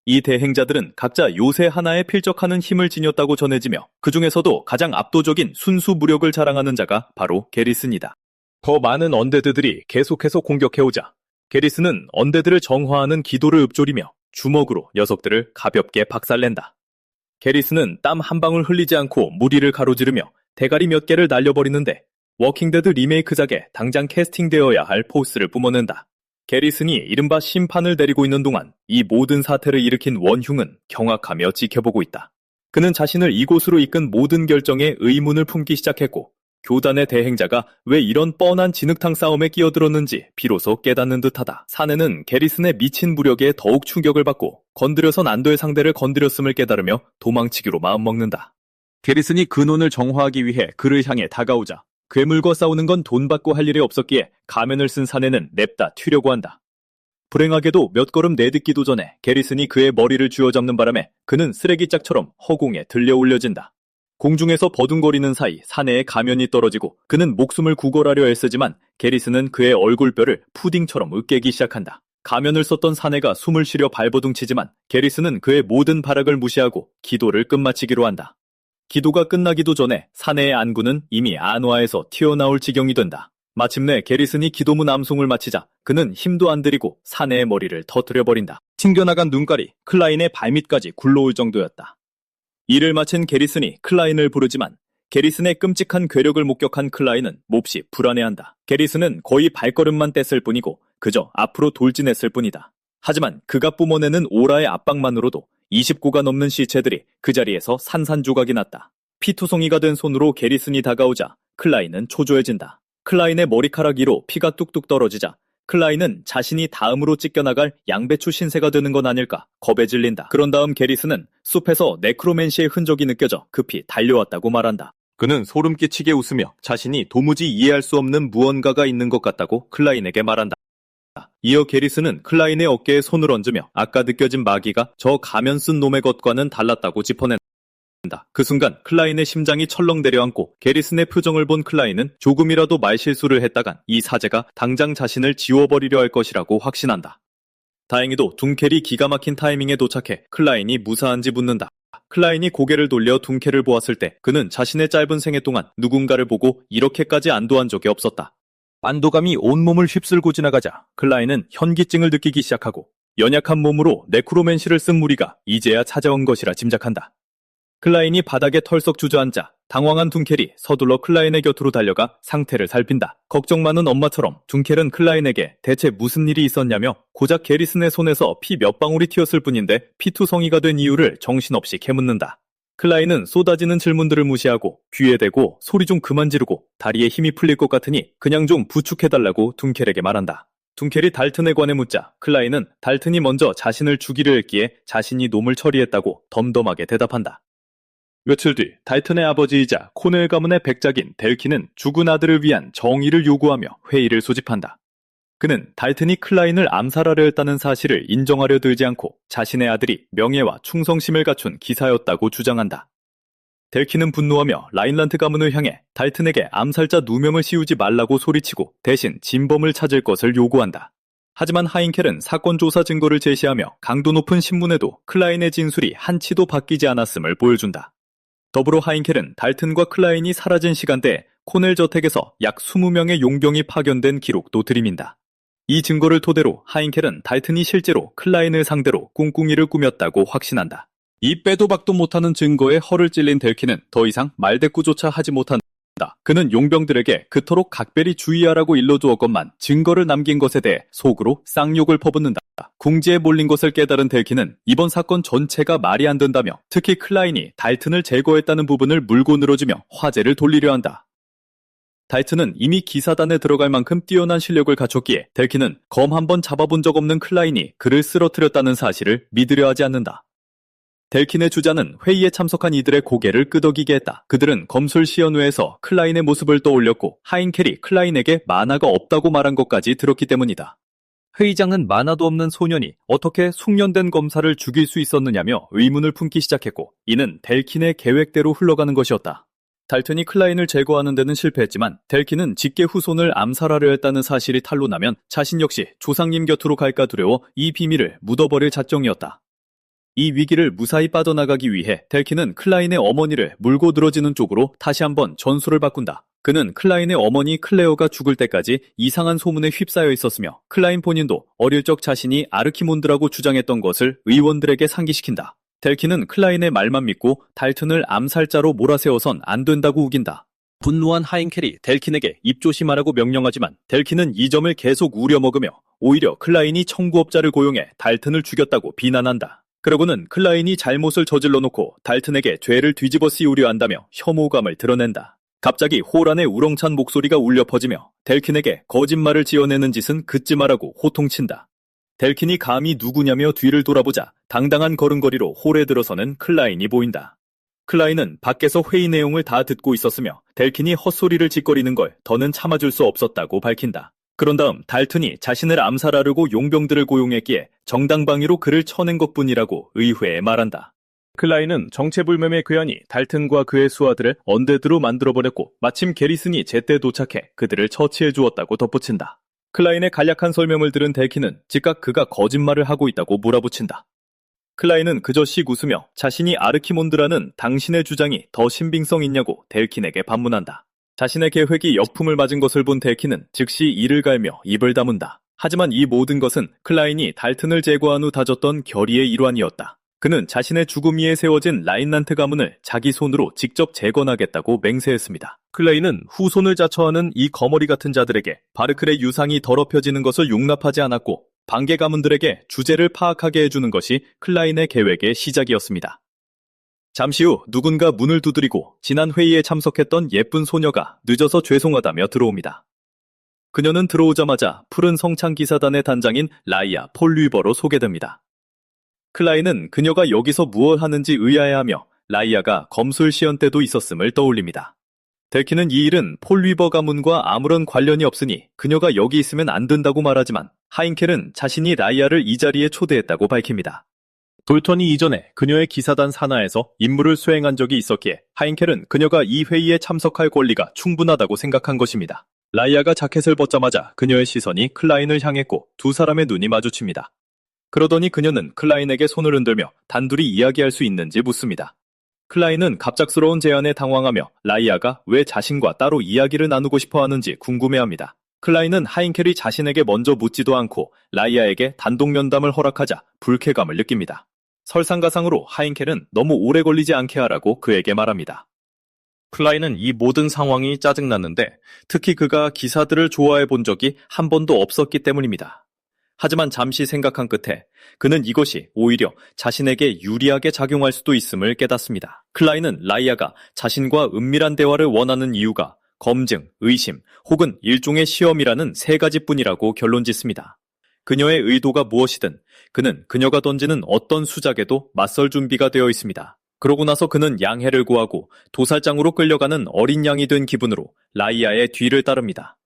이 대행자들은 각자 요새 하나에 필적하는 힘을 지녔다고 전해지며 그 중에서도 가장 압도적인 순수 무력을 자랑하는 자가 바로 게리슨이다. 더 많은 언데드들이 계속해서 공격해오자 게리슨은 언데드를 정화하는 기도를 읊조리며 주먹으로 녀석들을 가볍게 박살낸다. 게리슨은 땀 한 방울 흘리지 않고 무리를 가로지르며 대가리 몇 개를 날려버리는데 워킹데드 리메이크작에 당장 캐스팅되어야 할 포스를 뿜어낸다. 게리슨이 이른바 심판을 내리고 있는 동안 이 모든 사태를 일으킨 원흉은 경악하며 지켜보고 있다. 그는 자신을 이곳으로 이끈 모든 결정에 의문을 품기 시작했고 교단의 대행자가 왜 이런 뻔한 진흙탕 싸움에 끼어들었는지 비로소 깨닫는 듯하다. 사내는 게리슨의 미친 무력에 더욱 충격을 받고 건드려선 안 될 상대를 건드렸음을 깨달으며 도망치기로 마음먹는다. 게리슨이 근원을 정화하기 위해 그를 향해 다가오자 괴물과 싸우는 건 돈 받고 할 일이 없었기에 가면을 쓴 사내는 냅다 튀려고 한다. 불행하게도 몇 걸음 내딛기도 전에 게리슨이 그의 머리를 쥐어잡는 바람에 그는 쓰레기짝처럼 허공에 들려 올려진다. 공중에서 버둥거리는 사이 사내의 가면이 떨어지고 그는 목숨을 구걸하려 애쓰지만 게리슨은 그의 얼굴뼈를 푸딩처럼 으깨기 시작한다. 가면을 썼던 사내가 숨을 쉬려 발버둥치지만 게리슨은 그의 모든 발악을 무시하고 기도를 끝마치기로 한다. 기도가 끝나기도 전에 사내의 안구는 이미 안화에서 튀어나올 지경이 된다. 마침내 게리슨이 기도문 암송을 마치자 그는 힘도 안 들이고 사내의 머리를 터뜨려버린다. 튕겨나간 눈깔이 클라인의 발밑까지 굴러올 정도였다. 일을 마친 게리슨이 클라인을 부르지만 게리슨의 끔찍한 괴력을 목격한 클라인은 몹시 불안해한다. 게리슨은 거의 발걸음만 뗐을 뿐이고 그저 앞으로 돌진했을 뿐이다. 하지만 그가 뿜어내는 오라의 압박만으로도 20구가 넘는 시체들이 그 자리에서 산산조각이 났다. 피투성이가 된 손으로 게리슨이 다가오자 클라인은 초조해진다. 클라인의 머리카락 위로 피가 뚝뚝 떨어지자 클라인은 자신이 다음으로 찢겨나갈 양배추 신세가 되는 건 아닐까 겁에 질린다. 그런 다음 게리슨은 숲에서 네크로맨시의 흔적이 느껴져 급히 달려왔다고 말한다. 그는 소름 끼치게 웃으며 자신이 도무지 이해할 수 없는 무언가가 있는 것 같다고 클라인에게 말한다. 이어 게리슨은 클라인의 어깨에 손을 얹으며 아까 느껴진 마귀가 저 가면 쓴 놈의 것과는 달랐다고 짚어낸다. 그 순간 클라인의 심장이 철렁 내려앉고 게리슨의 표정을 본 클라인은 조금이라도 말실수를 했다간 이 사제가 당장 자신을 지워버리려 할 것이라고 확신한다. 다행히도 둔켈이 기가 막힌 타이밍에 도착해 클라인이 무사한지 묻는다. 클라인이 고개를 돌려 둔켈을 보았을 때 그는 자신의 짧은 생애 동안 누군가를 보고 이렇게까지 안도한 적이 없었다. 안도감이 온몸을 휩쓸고 지나가자 클라인은 현기증을 느끼기 시작하고 연약한 몸으로 네크로맨시를 쓴 무리가 이제야 찾아온 것이라 짐작한다. 클라인이 바닥에 털썩 주저앉아 당황한 둔켈이 서둘러 클라인의 곁으로 달려가 상태를 살핀다. 걱정 많은 엄마처럼 둔켈은 클라인에게 대체 무슨 일이 있었냐며 고작 게리슨의 손에서 피 몇 방울이 튀었을 뿐인데 피투성이가 된 이유를 정신없이 캐묻는다. 클라인은 쏟아지는 질문들을 무시하고 귀에 대고 소리 좀 그만 지르고 다리에 힘이 풀릴 것 같으니 그냥 좀 부축해달라고 둔켈에게 말한다. 둔켈이 달튼에 관해 묻자 클라인은 달튼이 먼저 자신을 죽이려 했기에 자신이 놈을 처리했다고 덤덤하게 대답한다. 며칠 뒤 달튼의 아버지이자 코넬 가문의 백작인 델키는 죽은 아들을 위한 정의를 요구하며 회의를 소집한다. 그는 달튼이 클라인을 암살하려 했다는 사실을 인정하려 들지 않고 자신의 아들이 명예와 충성심을 갖춘 기사였다고 주장한다. 델킨은 분노하며 라인란트 가문을 향해 달튼에게 암살자 누명을 씌우지 말라고 소리치고 대신 진범을 찾을 것을 요구한다. 하지만 하인켈은 사건 조사 증거를 제시하며 강도 높은 신문에도 클라인의 진술이 한치도 바뀌지 않았음을 보여준다. 더불어 하인켈은 달튼과 클라인이 사라진 시간대에 코넬 저택에서 약 20명의 용병이 파견된 기록도 들이민다. 이 증거를 토대로 하인켈은 달튼이 실제로 클라인을 상대로 꿍꿍이를 꾸몄다고 확신한다. 이 빼도 박도 못하는 증거에 허를 찔린 델킨은 더 이상 말대꾸조차 하지 못한다. 그는 용병들에게 그토록 각별히 주의하라고 일러주었건만 증거를 남긴 것에 대해 속으로 쌍욕을 퍼붓는다. 궁지에 몰린 것을 깨달은 델킨은 이번 사건 전체가 말이 안 된다며 특히 클라인이 달튼을 제거했다는 부분을 물고 늘어지며 화제를 돌리려 한다. 달튼은 이미 기사단에 들어갈 만큼 뛰어난 실력을 갖췄기에 델킨은 검 한 번 잡아본 적 없는 클라인이 그를 쓰러뜨렸다는 사실을 믿으려 하지 않는다. 델킨의 주자는 회의에 참석한 이들의 고개를 끄덕이게 했다. 그들은 검술시연회에서 클라인의 모습을 떠올렸고 하인켈이 클라인에게 만화가 없다고 말한 것까지 들었기 때문이다. 회의장은 만화도 없는 소년이 어떻게 숙련된 검사를 죽일 수 있었느냐며 의문을 품기 시작했고 이는 델킨의 계획대로 흘러가는 것이었다. 달튼이 클라인을 제거하는 데는 실패했지만 델킨은 직계 후손을 암살하려 했다는 사실이 탄로나면 자신 역시 조상님 곁으로 갈까 두려워 이 비밀을 묻어버릴 작정이었다. 이 위기를 무사히 빠져나가기 위해 델킨은 클라인의 어머니를 물고 늘어지는 쪽으로 다시 한번 전술을 바꾼다. 그는 클라인의 어머니 클레어가 죽을 때까지 이상한 소문에 휩싸여 있었으며 클라인 본인도 어릴 적 자신이 아르키몬드라고 주장했던 것을 의원들에게 상기시킨다. 델킨은 클라인의 말만 믿고 달튼을 암살자로 몰아세워선 안 된다고 우긴다. 분노한 하인켈이 델킨에게 입조심하라고 명령하지만 델킨은 이 점을 계속 우려먹으며 오히려 클라인이 청부업자를 고용해 달튼을 죽였다고 비난한다. 그러고는 클라인이 잘못을 저질러 놓고 달튼에게 죄를 뒤집어 씌우려 한다며 혐오감을 드러낸다. 갑자기 호란의 우렁찬 목소리가 울려 퍼지며 델킨에게 거짓말을 지어내는 짓은 긋지 말라고 호통친다. 델킨이 감히 누구냐며 뒤를 돌아보자 당당한 걸음걸이로 홀에 들어서는 클라인이 보인다. 클라인은 밖에서 회의 내용을 다 듣고 있었으며 델킨이 헛소리를 짓거리는 걸 더는 참아줄 수 없었다고 밝힌다. 그런 다음 달튼이 자신을 암살하려고 용병들을 고용했기에 정당방위로 그를 쳐낸 것뿐이라고 의회에 말한다. 클라인은 정체불명의 괴한이 달튼과 그의 수하들을 언데드로 만들어버렸고 마침 게리슨이 제때 도착해 그들을 처치해 주었다고 덧붙인다. 클라인의 간략한 설명을 들은 델킨은 즉각 그가 거짓말을 하고 있다고 몰아붙인다. 클라인은 그저 씩 웃으며 자신이 아르키몬드라는 당신의 주장이 더 신빙성 있냐고 델킨에게 반문한다. 자신의 계획이 역풍을 맞은 것을 본 델킨은 즉시 이를 갈며 입을 다문다. 하지만 이 모든 것은 클라인이 달튼을 제거한 후 다졌던 결의의 일환이었다. 그는 자신의 죽음 위에 세워진 라인란트 가문을 자기 손으로 직접 재건하겠다고 맹세했습니다. 클라인은 후손을 자처하는 이 거머리 같은 자들에게 바르클의 유상이 더럽혀지는 것을 용납하지 않았고 반개 가문들에게 주제를 파악하게 해주는 것이 클라인의 계획의 시작이었습니다. 잠시 후 누군가 문을 두드리고 지난 회의에 참석했던 예쁜 소녀가 늦어서 죄송하다며 들어옵니다. 그녀는 들어오자마자 푸른 성창 기사단의 단장인 라이아 폴리버로 소개됩니다. 클라인은 그녀가 여기서 무엇 하는지 의아해하며 라이아가 검술 시연 때도 있었음을 떠올립니다. 델킨은 이 일은 폴리버 가문과 아무런 관련이 없으니 그녀가 여기 있으면 안 된다고 말하지만 하인켈은 자신이 라이아를 이 자리에 초대했다고 밝힙니다. 돌턴이 이전에 그녀의 기사단 산하에서 임무를 수행한 적이 있었기에 하인켈은 그녀가 이 회의에 참석할 권리가 충분하다고 생각한 것입니다. 라이아가 자켓을 벗자마자 그녀의 시선이 클라인을 향했고 두 사람의 눈이 마주칩니다. 그러더니 그녀는 클라인에게 손을 흔들며 단둘이 이야기할 수 있는지 묻습니다. 클라인은 갑작스러운 제안에 당황하며 라이아가 왜 자신과 따로 이야기를 나누고 싶어 하는지 궁금해합니다. 클라인은 하인켈이 자신에게 먼저 묻지도 않고 라이아에게 단독 면담을 허락하자 불쾌감을 느낍니다. 설상가상으로 하인켈은 너무 오래 걸리지 않게 하라고 그에게 말합니다. 클라인은 이 모든 상황이 짜증났는데 특히 그가 기사들을 좋아해 본 적이 한 번도 없었기 때문입니다. 하지만 잠시 생각한 끝에 그는 이것이 오히려 자신에게 유리하게 작용할 수도 있음을 깨닫습니다. 클라인은 라이아가 자신과 은밀한 대화를 원하는 이유가 검증, 의심, 혹은 일종의 시험이라는 세 가지뿐이라고 결론짓습니다. 그녀의 의도가 무엇이든 그는 그녀가 던지는 어떤 수작에도 맞설 준비가 되어 있습니다. 그러고 나서 그는 양해를 구하고 도살장으로 끌려가는 어린 양이 된 기분으로 라이아의 뒤를 따릅니다.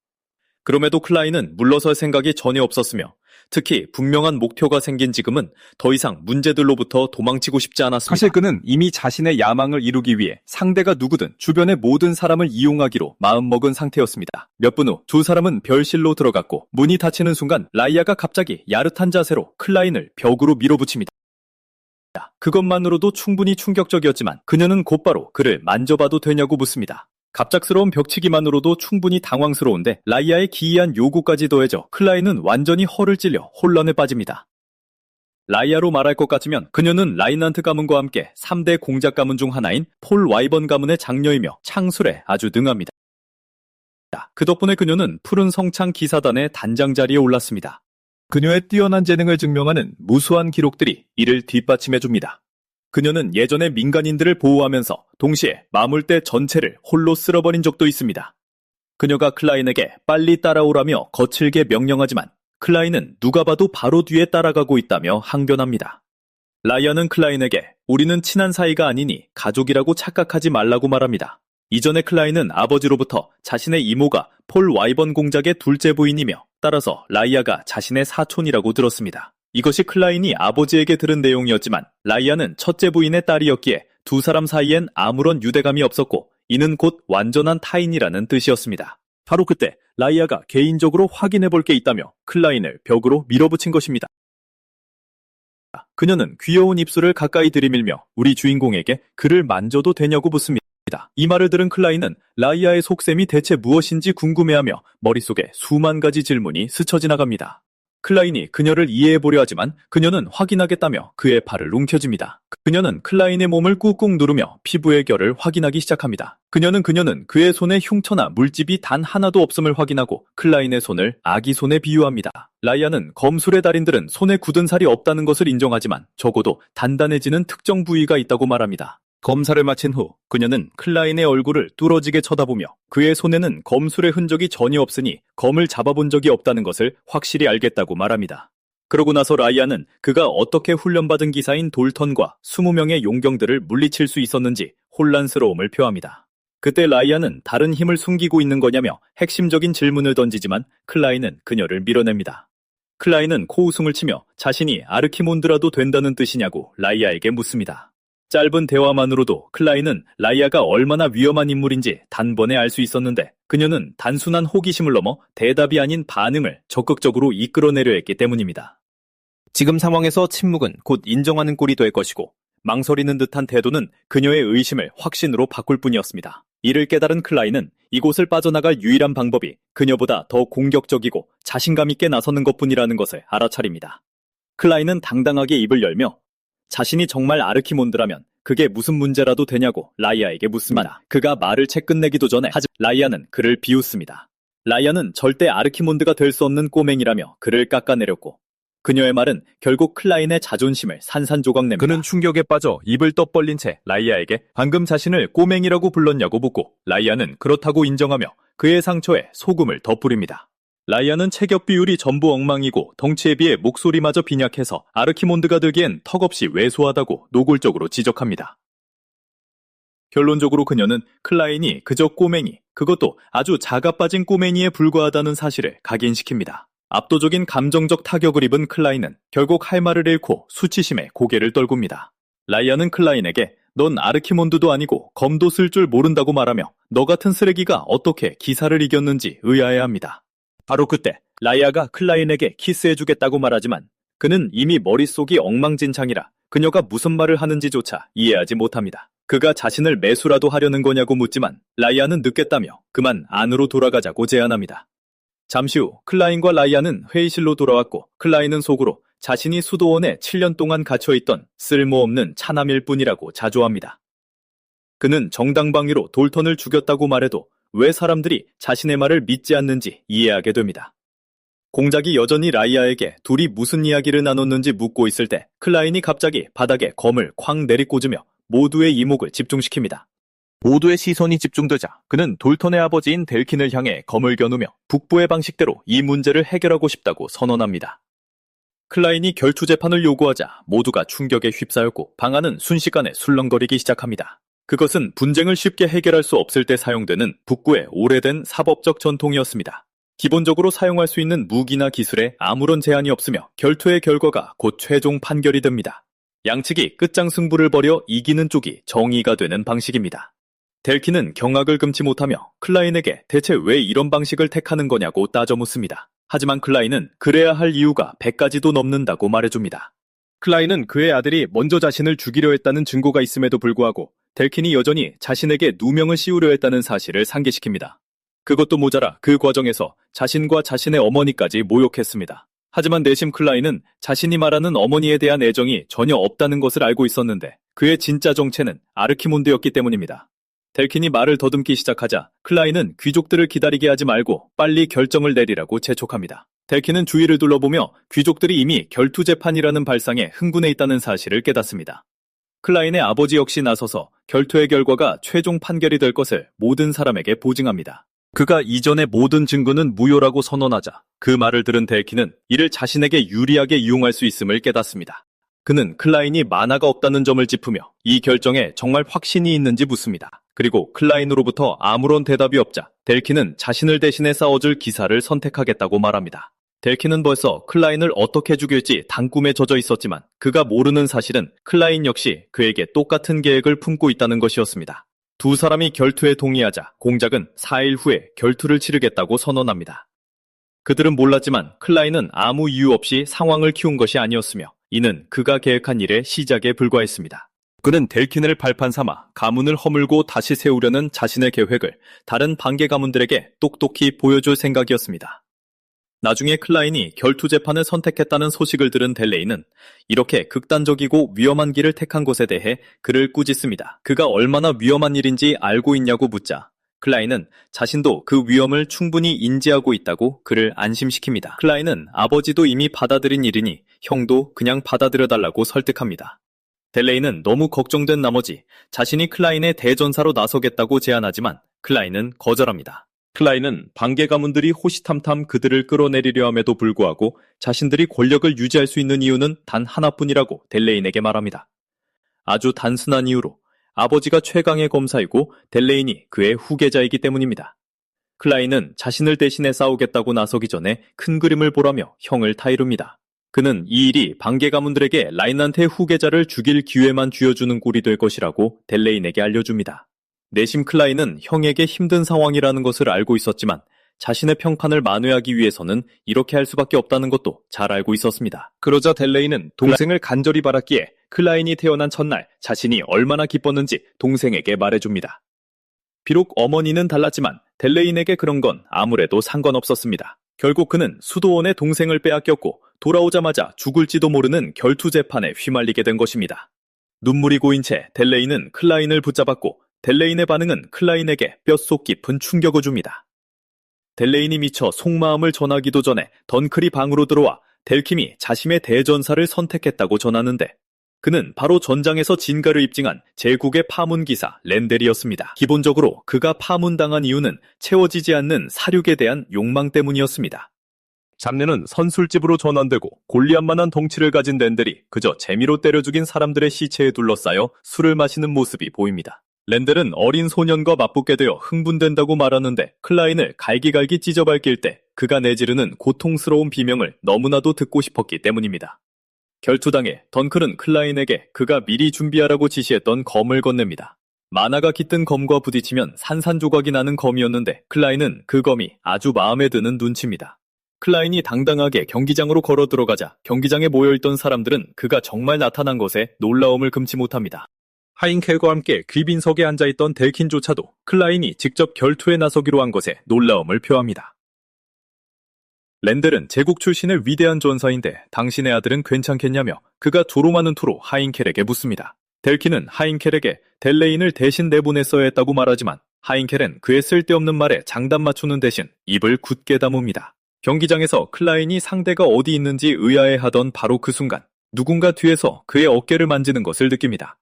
그럼에도 클라인은 물러설 생각이 전혀 없었으며 특히 분명한 목표가 생긴 지금은 더 이상 문제들로부터 도망치고 싶지 않았습니다. 사실 그는 이미 자신의 야망을 이루기 위해 상대가 누구든 주변의 모든 사람을 이용하기로 마음먹은 상태였습니다. 몇 분 후 두 사람은 별실로 들어갔고 문이 닫히는 순간 라이아가 갑자기 야릇한 자세로 클라인을 벽으로 밀어붙입니다. 그것만으로도 충분히 충격적이었지만 그녀는 곧바로 그를 만져봐도 되냐고 묻습니다. 갑작스러운 벽치기만으로도 충분히 당황스러운데 라이아의 기이한 요구까지 더해져 클라인은 완전히 허를 찔려 혼란에 빠집니다. 라이아로 말할 것 같으면 그녀는 라이난트 가문과 함께 3대 공작 가문 중 하나인 폴 와이번 가문의 장녀이며 창술에 아주 능합니다. 그 덕분에 그녀는 푸른 성창 기사단의 단장 자리에 올랐습니다. 그녀의 뛰어난 재능을 증명하는 무수한 기록들이 이를 뒷받침해줍니다. 그녀는 예전에 민간인들을 보호하면서 동시에 마물대 전체를 홀로 쓸어버린 적도 있습니다. 그녀가 클라인에게 빨리 따라오라며 거칠게 명령하지만 클라인은 누가 봐도 바로 뒤에 따라가고 있다며 항변합니다. 라이아는 클라인에게 우리는 친한 사이가 아니니 가족이라고 착각하지 말라고 말합니다. 이전에 클라인은 아버지로부터 자신의 이모가 폴 와이번 공작의 둘째 부인이며 따라서 라이아가 자신의 사촌이라고 들었습니다. 이것이 클라인이 아버지에게 들은 내용이었지만 라이아는 첫째 부인의 딸이었기에 두 사람 사이엔 아무런 유대감이 없었고 이는 곧 완전한 타인이라는 뜻이었습니다. 바로 그때 라이아가 개인적으로 확인해 볼 게 있다며 클라인을 벽으로 밀어붙인 것입니다. 그녀는 귀여운 입술을 가까이 들이밀며 우리 주인공에게 그를 만져도 되냐고 묻습니다. 이 말을 들은 클라인은 라이아의 속셈이 대체 무엇인지 궁금해하며 머릿속에 수만 가지 질문이 스쳐 지나갑니다. 클라인이 그녀를 이해해보려 하지만 그녀는 확인하겠다며 그의 팔을 움켜쥡니다. 그녀는 클라인의 몸을 꾹꾹 누르며 피부의 결을 확인하기 시작합니다. 그녀는 그의 손에 흉터나 물집이 단 하나도 없음을 확인하고 클라인의 손을 아기 손에 비유합니다. 라이아는 검술의 달인들은 손에 굳은 살이 없다는 것을 인정하지만 적어도 단단해지는 특정 부위가 있다고 말합니다. 검사를 마친 후 그녀는 클라인의 얼굴을 뚫어지게 쳐다보며 그의 손에는 검술의 흔적이 전혀 없으니 검을 잡아본 적이 없다는 것을 확실히 알겠다고 말합니다. 그러고 나서 라이아는 그가 어떻게 훈련받은 기사인 돌턴과 20명의 용병들을 물리칠 수 있었는지 혼란스러움을 표합니다. 그때 라이아는 다른 힘을 숨기고 있는 거냐며 핵심적인 질문을 던지지만 클라인은 그녀를 밀어냅니다. 클라인은 코웃음을 치며 자신이 아르키몬드라도 된다는 뜻이냐고 라이아에게 묻습니다. 짧은 대화만으로도 클라인은 라이아가 얼마나 위험한 인물인지 단번에 알 수 있었는데 그녀는 단순한 호기심을 넘어 대답이 아닌 반응을 적극적으로 이끌어내려 했기 때문입니다. 지금 상황에서 침묵은 곧 인정하는 꼴이 될 것이고 망설이는 듯한 태도는 그녀의 의심을 확신으로 바꿀 뿐이었습니다. 이를 깨달은 클라인은 이곳을 빠져나갈 유일한 방법이 그녀보다 더 공격적이고 자신감 있게 나서는 것뿐이라는 것을 알아차립니다. 클라인은 당당하게 입을 열며 자신이 정말 아르키몬드라면 그게 무슨 문제라도 되냐고 라이아에게 묻습니다. 그가 말을 채 끝내기도 전에 라이아는 그를 비웃습니다. 라이아는 절대 아르키몬드가 될 수 없는 꼬맹이라며 그를 깎아내렸고 그녀의 말은 결국 클라인의 자존심을 산산조각냅니다. 그는 충격에 빠져 입을 떡 벌린 채 라이아에게 방금 자신을 꼬맹이라고 불렀냐고 묻고 라이아는 그렇다고 인정하며 그의 상처에 소금을 덧뿌립니다. 라이아는 체격 비율이 전부 엉망이고 덩치에 비해 목소리마저 빈약해서 아르키몬드가 들기엔 턱없이 왜소하다고 노골적으로 지적합니다. 결론적으로 그녀는 클라인이 그저 꼬맹이, 그것도 아주 작아 빠진 꼬맹이에 불과하다는 사실을 각인시킵니다. 압도적인 감정적 타격을 입은 클라인은 결국 할 말을 잃고 수치심에 고개를 떨굽니다. 라이아는 클라인에게 넌 아르키몬드도 아니고 검도 쓸 줄 모른다고 말하며 너 같은 쓰레기가 어떻게 기사를 이겼는지 의아해합니다. 바로 그때 라이아가 클라인에게 키스해주겠다고 말하지만 그는 이미 머릿속이 엉망진창이라 그녀가 무슨 말을 하는지조차 이해하지 못합니다. 그가 자신을 매수라도 하려는 거냐고 묻지만 라이아는 늦겠다며 그만 안으로 돌아가자고 제안합니다. 잠시 후 클라인과 라이아는 회의실로 돌아왔고 클라인은 속으로 자신이 수도원에 7년 동안 갇혀있던 쓸모없는 차남일 뿐이라고 자조합니다. 그는 정당방위로 돌턴을 죽였다고 말해도 왜 사람들이 자신의 말을 믿지 않는지 이해하게 됩니다. 공작이 여전히 라이아에게 둘이 무슨 이야기를 나눴는지 묻고 있을 때 클라인이 갑자기 바닥에 검을 쾅 내리꽂으며 모두의 이목을 집중시킵니다. 모두의 시선이 집중되자 그는 돌턴의 아버지인 델킨을 향해 검을 겨누며 북부의 방식대로 이 문제를 해결하고 싶다고 선언합니다. 클라인이 결투 재판을 요구하자 모두가 충격에 휩싸였고 방안은 순식간에 술렁거리기 시작합니다. 그것은 분쟁을 쉽게 해결할 수 없을 때 사용되는 북부의 오래된 사법적 전통이었습니다. 기본적으로 사용할 수 있는 무기나 기술에 아무런 제한이 없으며 결투의 결과가 곧 최종 판결이 됩니다. 양측이 끝장 승부를 벌여 이기는 쪽이 정의가 되는 방식입니다. 델킨은 경악을 금치 못하며 클라인에게 대체 왜 이런 방식을 택하는 거냐고 따져 묻습니다. 하지만 클라인은 그래야 할 이유가 100가지도 넘는다고 말해줍니다. 클라인은 그의 아들이 먼저 자신을 죽이려 했다는 증거가 있음에도 불구하고 델킨이 여전히 자신에게 누명을 씌우려 했다는 사실을 상기시킵니다. 그것도 모자라 그 과정에서 자신과 자신의 어머니까지 모욕했습니다. 하지만 내심 클라인은 자신이 말하는 어머니에 대한 애정이 전혀 없다는 것을 알고 있었는데 그의 진짜 정체는 아르키몬드였기 때문입니다. 델킨이 말을 더듬기 시작하자 클라인은 귀족들을 기다리게 하지 말고 빨리 결정을 내리라고 재촉합니다. 델킨은 주위를 둘러보며 귀족들이 이미 결투 재판이라는 발상에 흥분해 있다는 사실을 깨닫습니다. 클라인의 아버지 역시 나서서 결투의 결과가 최종 판결이 될 것을 모든 사람에게 보증합니다. 그가 이전의 모든 증거는 무효라고 선언하자 그 말을 들은 델킨은 이를 자신에게 유리하게 이용할 수 있음을 깨닫습니다. 그는 클라인이 만화가 없다는 점을 짚으며 이 결정에 정말 확신이 있는지 묻습니다. 그리고 클라인으로부터 아무런 대답이 없자 델킨은 자신을 대신해 싸워줄 기사를 선택하겠다고 말합니다. 델킨은 벌써 클라인을 어떻게 죽일지 단꿈에 젖어 있었지만 그가 모르는 사실은 클라인 역시 그에게 똑같은 계획을 품고 있다는 것이었습니다. 두 사람이 결투에 동의하자 공작은 4일 후에 결투를 치르겠다고 선언합니다. 그들은 몰랐지만 클라인은 아무 이유 없이 상황을 키운 것이 아니었으며 이는 그가 계획한 일의 시작에 불과했습니다. 그는 델킨을 발판 삼아 가문을 허물고 다시 세우려는 자신의 계획을 다른 반개 가문들에게 똑똑히 보여줄 생각이었습니다. 나중에 클라인이 결투 재판을 선택했다는 소식을 들은 델레이는 이렇게 극단적이고 위험한 길을 택한 것에 대해 그를 꾸짖습니다. 그가 얼마나 위험한 일인지 알고 있냐고 묻자 클라인은 자신도 그 위험을 충분히 인지하고 있다고 그를 안심시킵니다. 클라인은 아버지도 이미 받아들인 일이니 형도 그냥 받아들여달라고 설득합니다. 델레이는 너무 걱정된 나머지 자신이 클라인의 대전사로 나서겠다고 제안하지만 클라인은 거절합니다. 클라인은 반개 가문들이 호시탐탐 그들을 끌어내리려 함에도 불구하고 자신들이 권력을 유지할 수 있는 이유는 단 하나뿐이라고 델레인에게 말합니다. 아주 단순한 이유로 아버지가 최강의 검사이고 델레인이 그의 후계자이기 때문입니다. 클라인은 자신을 대신해 싸우겠다고 나서기 전에 큰 그림을 보라며 형을 타이릅니다. 그는 이 일이 반개 가문들에게 라인한테의 후계자를 죽일 기회만 쥐어주는 꼴이 될 것이라고 델레인에게 알려줍니다. 내심 클라인은 형에게 힘든 상황이라는 것을 알고 있었지만 자신의 평판을 만회하기 위해서는 이렇게 할 수밖에 없다는 것도 잘 알고 있었습니다. 그러자 델레인은 동생을 간절히 바랐기에 클라인이 태어난 첫날 자신이 얼마나 기뻤는지 동생에게 말해줍니다. 비록 어머니는 달랐지만 델레인에게 그런 건 아무래도 상관없었습니다. 결국 그는 수도원의 동생을 빼앗겼고 돌아오자마자 죽을지도 모르는 결투 재판에 휘말리게 된 것입니다. 눈물이 고인 채 델레인은 클라인을 붙잡았고 델레인의 반응은 클라인에게 뼛속 깊은 충격을 줍니다. 델레인이 미쳐 속마음을 전하기도 전에 던클이 방으로 들어와 델킴이 자신의 대전사를 선택했다고 전하는데 그는 바로 전장에서 진가를 입증한 제국의 파문기사 렌델이었습니다. 기본적으로 그가 파문당한 이유는 채워지지 않는 사륙에 대한 욕망 때문이었습니다. 잡내는 선술집으로 전환되고 골리앗만한 덩치를 가진 렌델이 그저 재미로 때려 죽인 사람들의 시체에 둘러싸여 술을 마시는 모습이 보입니다. 렌델은 어린 소년과 맞붙게 되어 흥분된다고 말하는데 클라인을 갈기갈기 찢어밟힐 때 그가 내지르는 고통스러운 비명을 너무나도 듣고 싶었기 때문입니다. 결투당해 던클은 클라인에게 그가 미리 준비하라고 지시했던 검을 건넵니다. 만화가 깃든 검과 부딪히면 산산조각이 나는 검이었는데 클라인은 그 검이 아주 마음에 드는 눈치입니다. 클라인이 당당하게 경기장으로 걸어 들어가자 경기장에 모여있던 사람들은 그가 정말 나타난 것에 놀라움을 금치 못합니다. 하인켈과 함께 귀빈석에 앉아있던 델킨조차도 클라인이 직접 결투에 나서기로 한 것에 놀라움을 표합니다. 렌델은 제국 출신의 위대한 전사인데 당신의 아들은 괜찮겠냐며 그가 조롱하는 투로 하인켈에게 묻습니다. 델킨은 하인켈에게 델레인을 대신 내보냈어야 했다고 말하지만 하인켈은 그의 쓸데없는 말에 장단 맞추는 대신 입을 굳게 다뭅니다. 경기장에서 클라인이 상대가 어디 있는지 의아해하던 바로 그 순간 누군가 뒤에서 그의 어깨를 만지는 것을 느낍니다.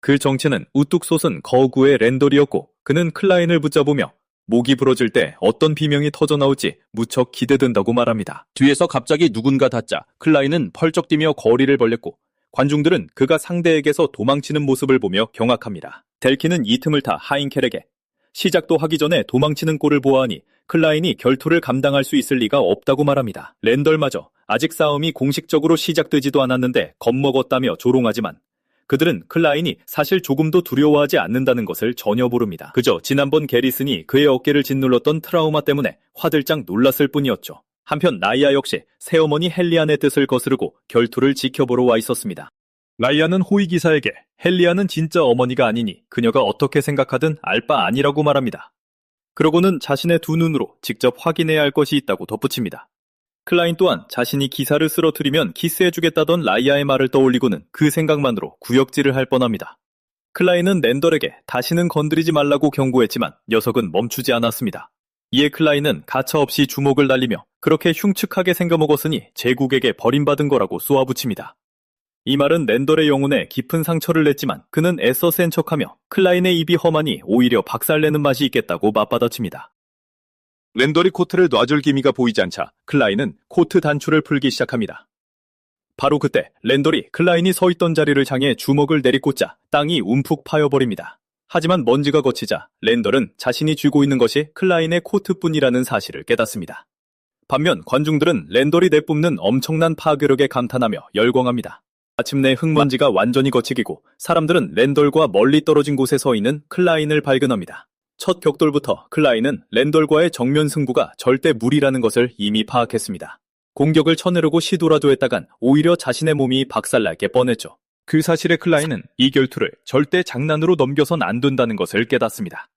그 정체는 우뚝 솟은 거구의 렌돌이었고 그는 클라인을 붙잡으며 목이 부러질 때 어떤 비명이 터져나올지 무척 기대된다고 말합니다. 뒤에서 갑자기 누군가 닿자 클라인은 펄쩍 뛰며 거리를 벌렸고 관중들은 그가 상대에게서 도망치는 모습을 보며 경악합니다. 델킨은 이 틈을 타 하인켈에게 시작도 하기 전에 도망치는 꼴을 보아하니 클라인이 결투를 감당할 수 있을 리가 없다고 말합니다. 랜덜마저 아직 싸움이 공식적으로 시작되지도 않았는데 겁먹었다며 조롱하지만 그들은 클라인이 사실 조금도 두려워하지 않는다는 것을 전혀 모릅니다. 그저 지난번 게리슨이 그의 어깨를 짓눌렀던 트라우마 때문에 화들짝 놀랐을 뿐이었죠. 한편 라이아 역시 새어머니 헬리안의 뜻을 거스르고 결투를 지켜보러 와 있었습니다. 라이아는 호위 기사에게 헬리안은 진짜 어머니가 아니니 그녀가 어떻게 생각하든 알 바 아니라고 말합니다. 그러고는 자신의 두 눈으로 직접 확인해야 할 것이 있다고 덧붙입니다. 클라인 또한 자신이 기사를 쓰러뜨리면 키스해주겠다던 라이아의 말을 떠올리고는 그 생각만으로 구역질을 할 뻔합니다. 클라인은 랜덜에게 다시는 건드리지 말라고 경고했지만 녀석은 멈추지 않았습니다. 이에 클라인은 가차없이 주먹을 날리며 그렇게 흉측하게 생겨먹었으니 제국에게 버림받은 거라고 쏘아붙입니다. 이 말은 랜덜의 영혼에 깊은 상처를 냈지만 그는 애써 센 척하며 클라인의 입이 험하니 오히려 박살내는 맛이 있겠다고 맞받아칩니다. 랜덜이 코트를 놔줄 기미가 보이지 않자 클라인은 코트 단추를 풀기 시작합니다. 바로 그때 랜덜이 클라인이 서 있던 자리를 향해 주먹을 내리꽂자 땅이 움푹 파여버립니다. 하지만 먼지가 거치자 랜덜은 자신이 쥐고 있는 것이 클라인의 코트뿐이라는 사실을 깨닫습니다. 반면 관중들은 랜덜이 내뿜는 엄청난 파괴력에 감탄하며 열광합니다. 마침내 흙먼지가 완전히 거치기고 사람들은 랜덜과 멀리 떨어진 곳에 서 있는 클라인을 발견합니다. 첫 격돌부터 클라인은 랜덜과의 정면 승부가 절대 무리라는 것을 이미 파악했습니다. 공격을 쳐내려고 시도라도 했다간 오히려 자신의 몸이 박살날 게 뻔했죠. 그 사실에 클라인은 이 결투를 절대 장난으로 넘겨선 안 된다는 것을 깨닫습니다.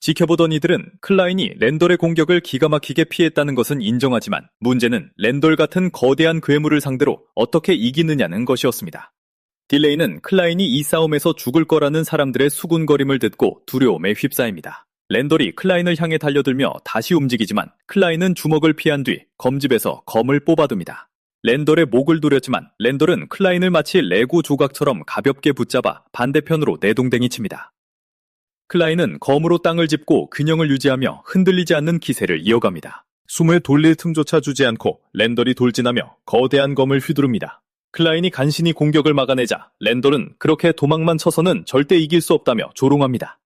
지켜보던 이들은 클라인이 랜덜의 공격을 기가 막히게 피했다는 것은 인정하지만 문제는 랜덜 같은 거대한 괴물을 상대로 어떻게 이기느냐는 것이었습니다. 딜레이는 클라인이 이 싸움에서 죽을 거라는 사람들의 수군거림을 듣고 두려움에 휩싸입니다. 랜덜이 클라인을 향해 달려들며 다시 움직이지만 클라인은 주먹을 피한 뒤 검집에서 검을 뽑아둡니다. 랜덜의 목을 노렸지만 랜덜은 클라인을 마치 레고 조각처럼 가볍게 붙잡아 반대편으로 내동댕이 칩니다. 클라인은 검으로 땅을 짚고 균형을 유지하며 흔들리지 않는 기세를 이어갑니다. 숨을 돌릴 틈조차 주지 않고 랜덜이 돌진하며 거대한 검을 휘두릅니다. 클라인이 간신히 공격을 막아내자 랜덜은 그렇게 도망만 쳐서는 절대 이길 수 없다며 조롱합니다.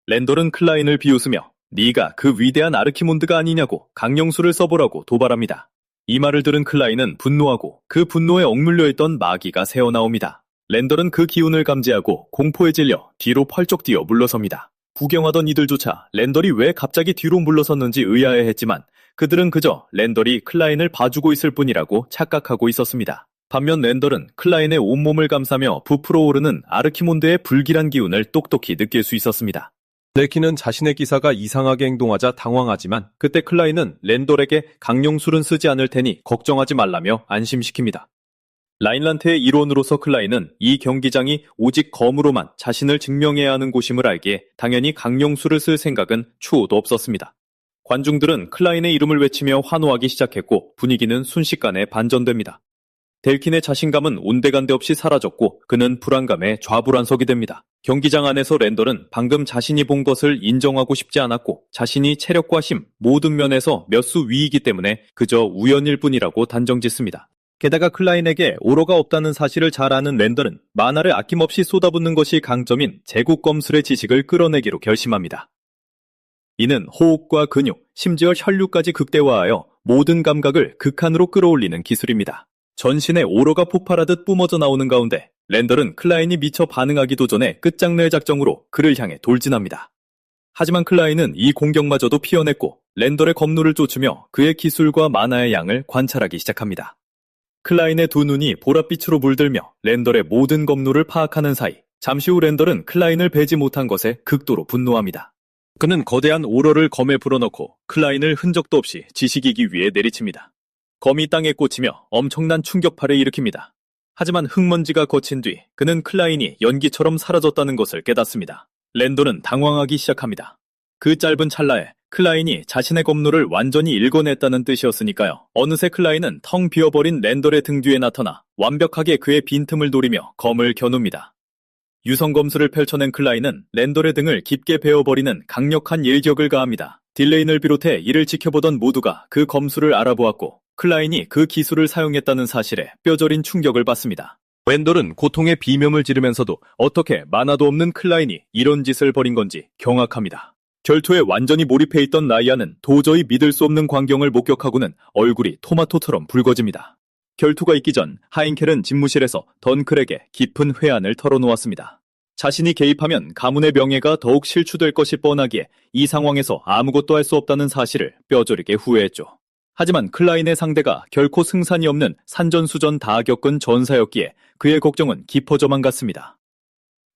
랜덜은 클라인을 비웃으며 네가 그 위대한 아르키몬드가 아니냐고 강령술을 써보라고 도발합니다. 이 말을 들은 클라인은 분노하고 그 분노에 억눌려 있던 마귀가 새어나옵니다. 랜덜은 그 기운을 감지하고 공포에 질려 뒤로 펄쩍 뛰어 물러섭니다. 구경하던 이들조차 랜덜이 왜 갑자기 뒤로 물러섰는지 의아해했지만 그들은 그저 랜덜이 클라인을 봐주고 있을 뿐이라고 착각하고 있었습니다. 반면 랜덜은 클라인의 온몸을 감싸며 부풀어 오르는 아르키몬드의 불길한 기운을 똑똑히 느낄 수 있었습니다. 레키는 자신의 기사가 이상하게 행동하자 당황하지만 그때 클라인은 랜덜에게 강령술은 쓰지 않을 테니 걱정하지 말라며 안심시킵니다. 라인란트의 일원으로서 클라인은 이 경기장이 오직 검으로만 자신을 증명해야 하는 곳임을 알기에 당연히 강령술을 쓸 생각은 추호도 없었습니다. 관중들은 클라인의 이름을 외치며 환호하기 시작했고 분위기는 순식간에 반전됩니다. 델킨의 자신감은 온데간데 없이 사라졌고 그는 불안감에 좌불안석이 됩니다. 경기장 안에서 랜덜은 방금 자신이 본 것을 인정하고 싶지 않았고 자신이 체력과 힘 모든 면에서 몇 수 위이기 때문에 그저 우연일 뿐이라고 단정짓습니다. 게다가 클라인에게 오로가 없다는 사실을 잘 아는 랜덜은 만화를 아낌없이 쏟아붓는 것이 강점인 제국검술의 지식을 끌어내기로 결심합니다. 이는 호흡과 근육, 심지어 혈류까지 극대화하여 모든 감각을 극한으로 끌어올리는 기술입니다. 전신에 오로가 폭발하듯 뿜어져 나오는 가운데 랜덜은 클라인이 미처 반응하기도 전에 끝장낼 작정으로 그를 향해 돌진합니다. 하지만 클라인은 이 공격마저도 피해냈고 랜덜의 검노를 쫓으며 그의 기술과 만화의 양을 관찰하기 시작합니다. 클라인의 두 눈이 보랏빛으로 물들며 랜덜의 모든 검노를 파악하는 사이 잠시 후 랜덜은 클라인을 베지 못한 것에 극도로 분노합니다. 그는 거대한 오로를 검에 불어넣고 클라인을 흔적도 없이 지식이기 위해 내리칩니다. 검이 땅에 꽂히며 엄청난 충격파를 일으킵니다. 하지만 흙먼지가 거친 뒤 그는 클라인이 연기처럼 사라졌다는 것을 깨닫습니다. 랜덜은 당황하기 시작합니다. 그 짧은 찰나에 클라인이 자신의 검노를 완전히 읽어냈다는 뜻이었으니까요. 어느새 클라인은 텅 비어버린 랜덜의 등 뒤에 나타나 완벽하게 그의 빈틈을 노리며 검을 겨눕니다. 유성검술을 펼쳐낸 클라인은 랜덜의 등을 깊게 베어버리는 강력한 일격을 가합니다. 딜레인을 비롯해 이를 지켜보던 모두가 그 검술을 알아보았고 클라인이 그 기술을 사용했다는 사실에 뼈저린 충격을 받습니다. 랜덜은 고통의 비명을 지르면서도 어떻게 만화도 없는 클라인이 이런 짓을 벌인 건지 경악합니다. 결투에 완전히 몰입해 있던 라이아는 도저히 믿을 수 없는 광경을 목격하고는 얼굴이 토마토처럼 붉어집니다. 결투가 있기 전 하인켈은 집무실에서 던클에게 깊은 회한을 털어놓았습니다. 자신이 개입하면 가문의 명예가 더욱 실추될 것이 뻔하기에 이 상황에서 아무것도 할 수 없다는 사실을 뼈저리게 후회했죠. 하지만 클라인의 상대가 결코 승산이 없는 산전수전 다 겪은 전사였기에 그의 걱정은 깊어져만 갔습니다.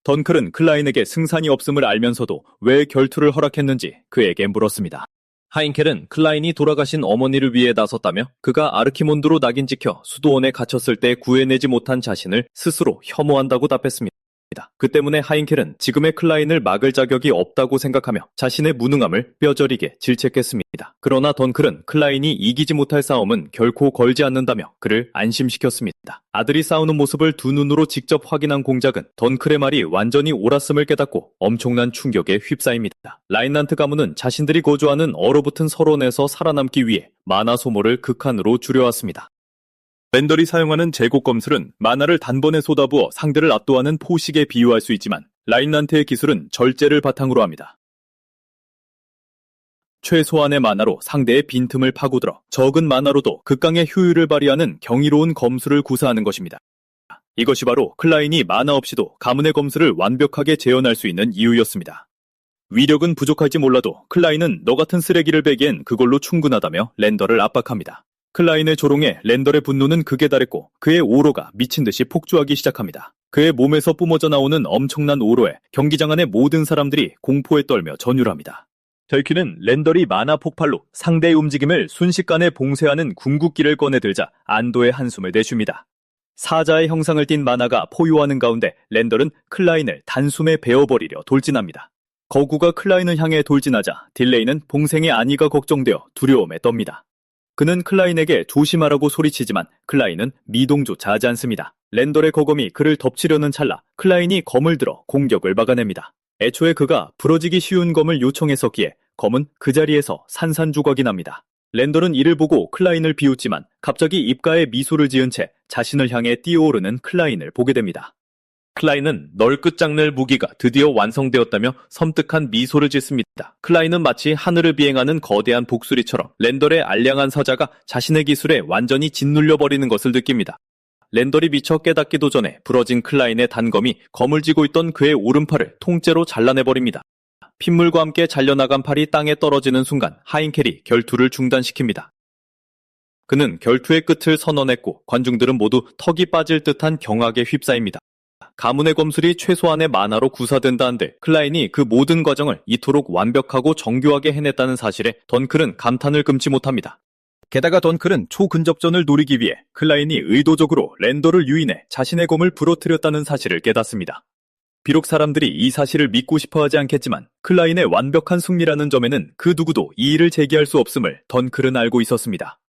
던클은 클라인에게 승산이 없음을 알면서도 왜 결투를 허락했는지 그에게 물었습니다. 하인켈은 클라인이 돌아가신 어머니를 위해 나섰다며 그가 아르키몬드로 낙인 찍혀 수도원에 갇혔을 때 구해내지 못한 자신을 스스로 혐오한다고 답했습니다. 그 때문에 하인켈은 지금의 클라인을 막을 자격이 없다고 생각하며 자신의 무능함을 뼈저리게 질책했습니다. 그러나 던클은 클라인이 이기지 못할 싸움은 결코 걸지 않는다며 그를 안심시켰습니다. 아들이 싸우는 모습을 두 눈으로 직접 확인한 공작은 던클의 말이 완전히 옳았음을 깨닫고 엄청난 충격에 휩싸입니다. 라인란트 가문은 자신들이 거주하는 얼어붙은 설원에서 살아남기 위해 마나 소모를 극한으로 줄여왔습니다. 랜덜이 사용하는 제곡 검술은 마나를 단번에 쏟아부어 상대를 압도하는 포식에 비유할 수 있지만 라인란트의 기술은 절제를 바탕으로 합니다. 최소한의 마나로 상대의 빈틈을 파고들어 적은 마나로도 극강의 효율을 발휘하는 경이로운 검술을 구사하는 것입니다. 이것이 바로 클라인이 마나 없이도 가문의 검술을 완벽하게 재현할 수 있는 이유였습니다. 위력은 부족할지 몰라도 클라인은 너 같은 쓰레기를 베기엔 그걸로 충분하다며 랜덜을 압박합니다. 클라인의 조롱에 랜덜의 분노는 극에 달했고 그의 오로가 미친듯이 폭주하기 시작합니다. 그의 몸에서 뿜어져 나오는 엄청난 오로에 경기장 안의 모든 사람들이 공포에 떨며 전율합니다. 델키는 랜덜이 마나 폭발로 상대의 움직임을 순식간에 봉쇄하는 궁극기를 꺼내들자 안도의 한숨을 내쉽니다. 사자의 형상을 띤 마나가 포효하는 가운데 랜덜은 클라인을 단숨에 베어버리려 돌진합니다. 거구가 클라인을 향해 돌진하자 딜레이는 봉생의 안위가 걱정되어 두려움에 떱니다. 그는 클라인에게 조심하라고 소리치지만 클라인은 미동조차 하지 않습니다. 랜덜의 거검이 그를 덮치려는 찰나 클라인이 검을 들어 공격을 막아냅니다. 애초에 그가 부러지기 쉬운 검을 요청했었기에 검은 그 자리에서 산산조각이 납니다. 랜덜은 이를 보고 클라인을 비웃지만 갑자기 입가에 미소를 지은 채 자신을 향해 뛰어오르는 클라인을 보게 됩니다. 클라인은 널 끝장낼 무기가 드디어 완성되었다며 섬뜩한 미소를 짓습니다. 클라인은 마치 하늘을 비행하는 거대한 복수리처럼 랜덜의 알량한 서자가 자신의 기술에 완전히 짓눌려버리는 것을 느낍니다. 랜덜이 미처 깨닫기도 전에 부러진 클라인의 단검이 검을 쥐고 있던 그의 오른팔을 통째로 잘라내버립니다. 핏물과 함께 잘려나간 팔이 땅에 떨어지는 순간 하인켈이 결투를 중단시킵니다. 그는 결투의 끝을 선언했고 관중들은 모두 턱이 빠질 듯한 경악에 휩싸입니다. 가문의 검술이 최소한의 마나로 구사된다 한들 클라인이 그 모든 과정을 이토록 완벽하고 정교하게 해냈다는 사실에 던클은 감탄을 금치 못합니다. 게다가 던클은 초근접전을 노리기 위해 클라인이 의도적으로 랜더를 유인해 자신의 검을 부러뜨렸다는 사실을 깨닫습니다. 비록 사람들이 이 사실을 믿고 싶어하지 않겠지만 클라인의 완벽한 승리라는 점에는 그 누구도 이의를 제기할 수 없음을 던클은 알고 있었습니다.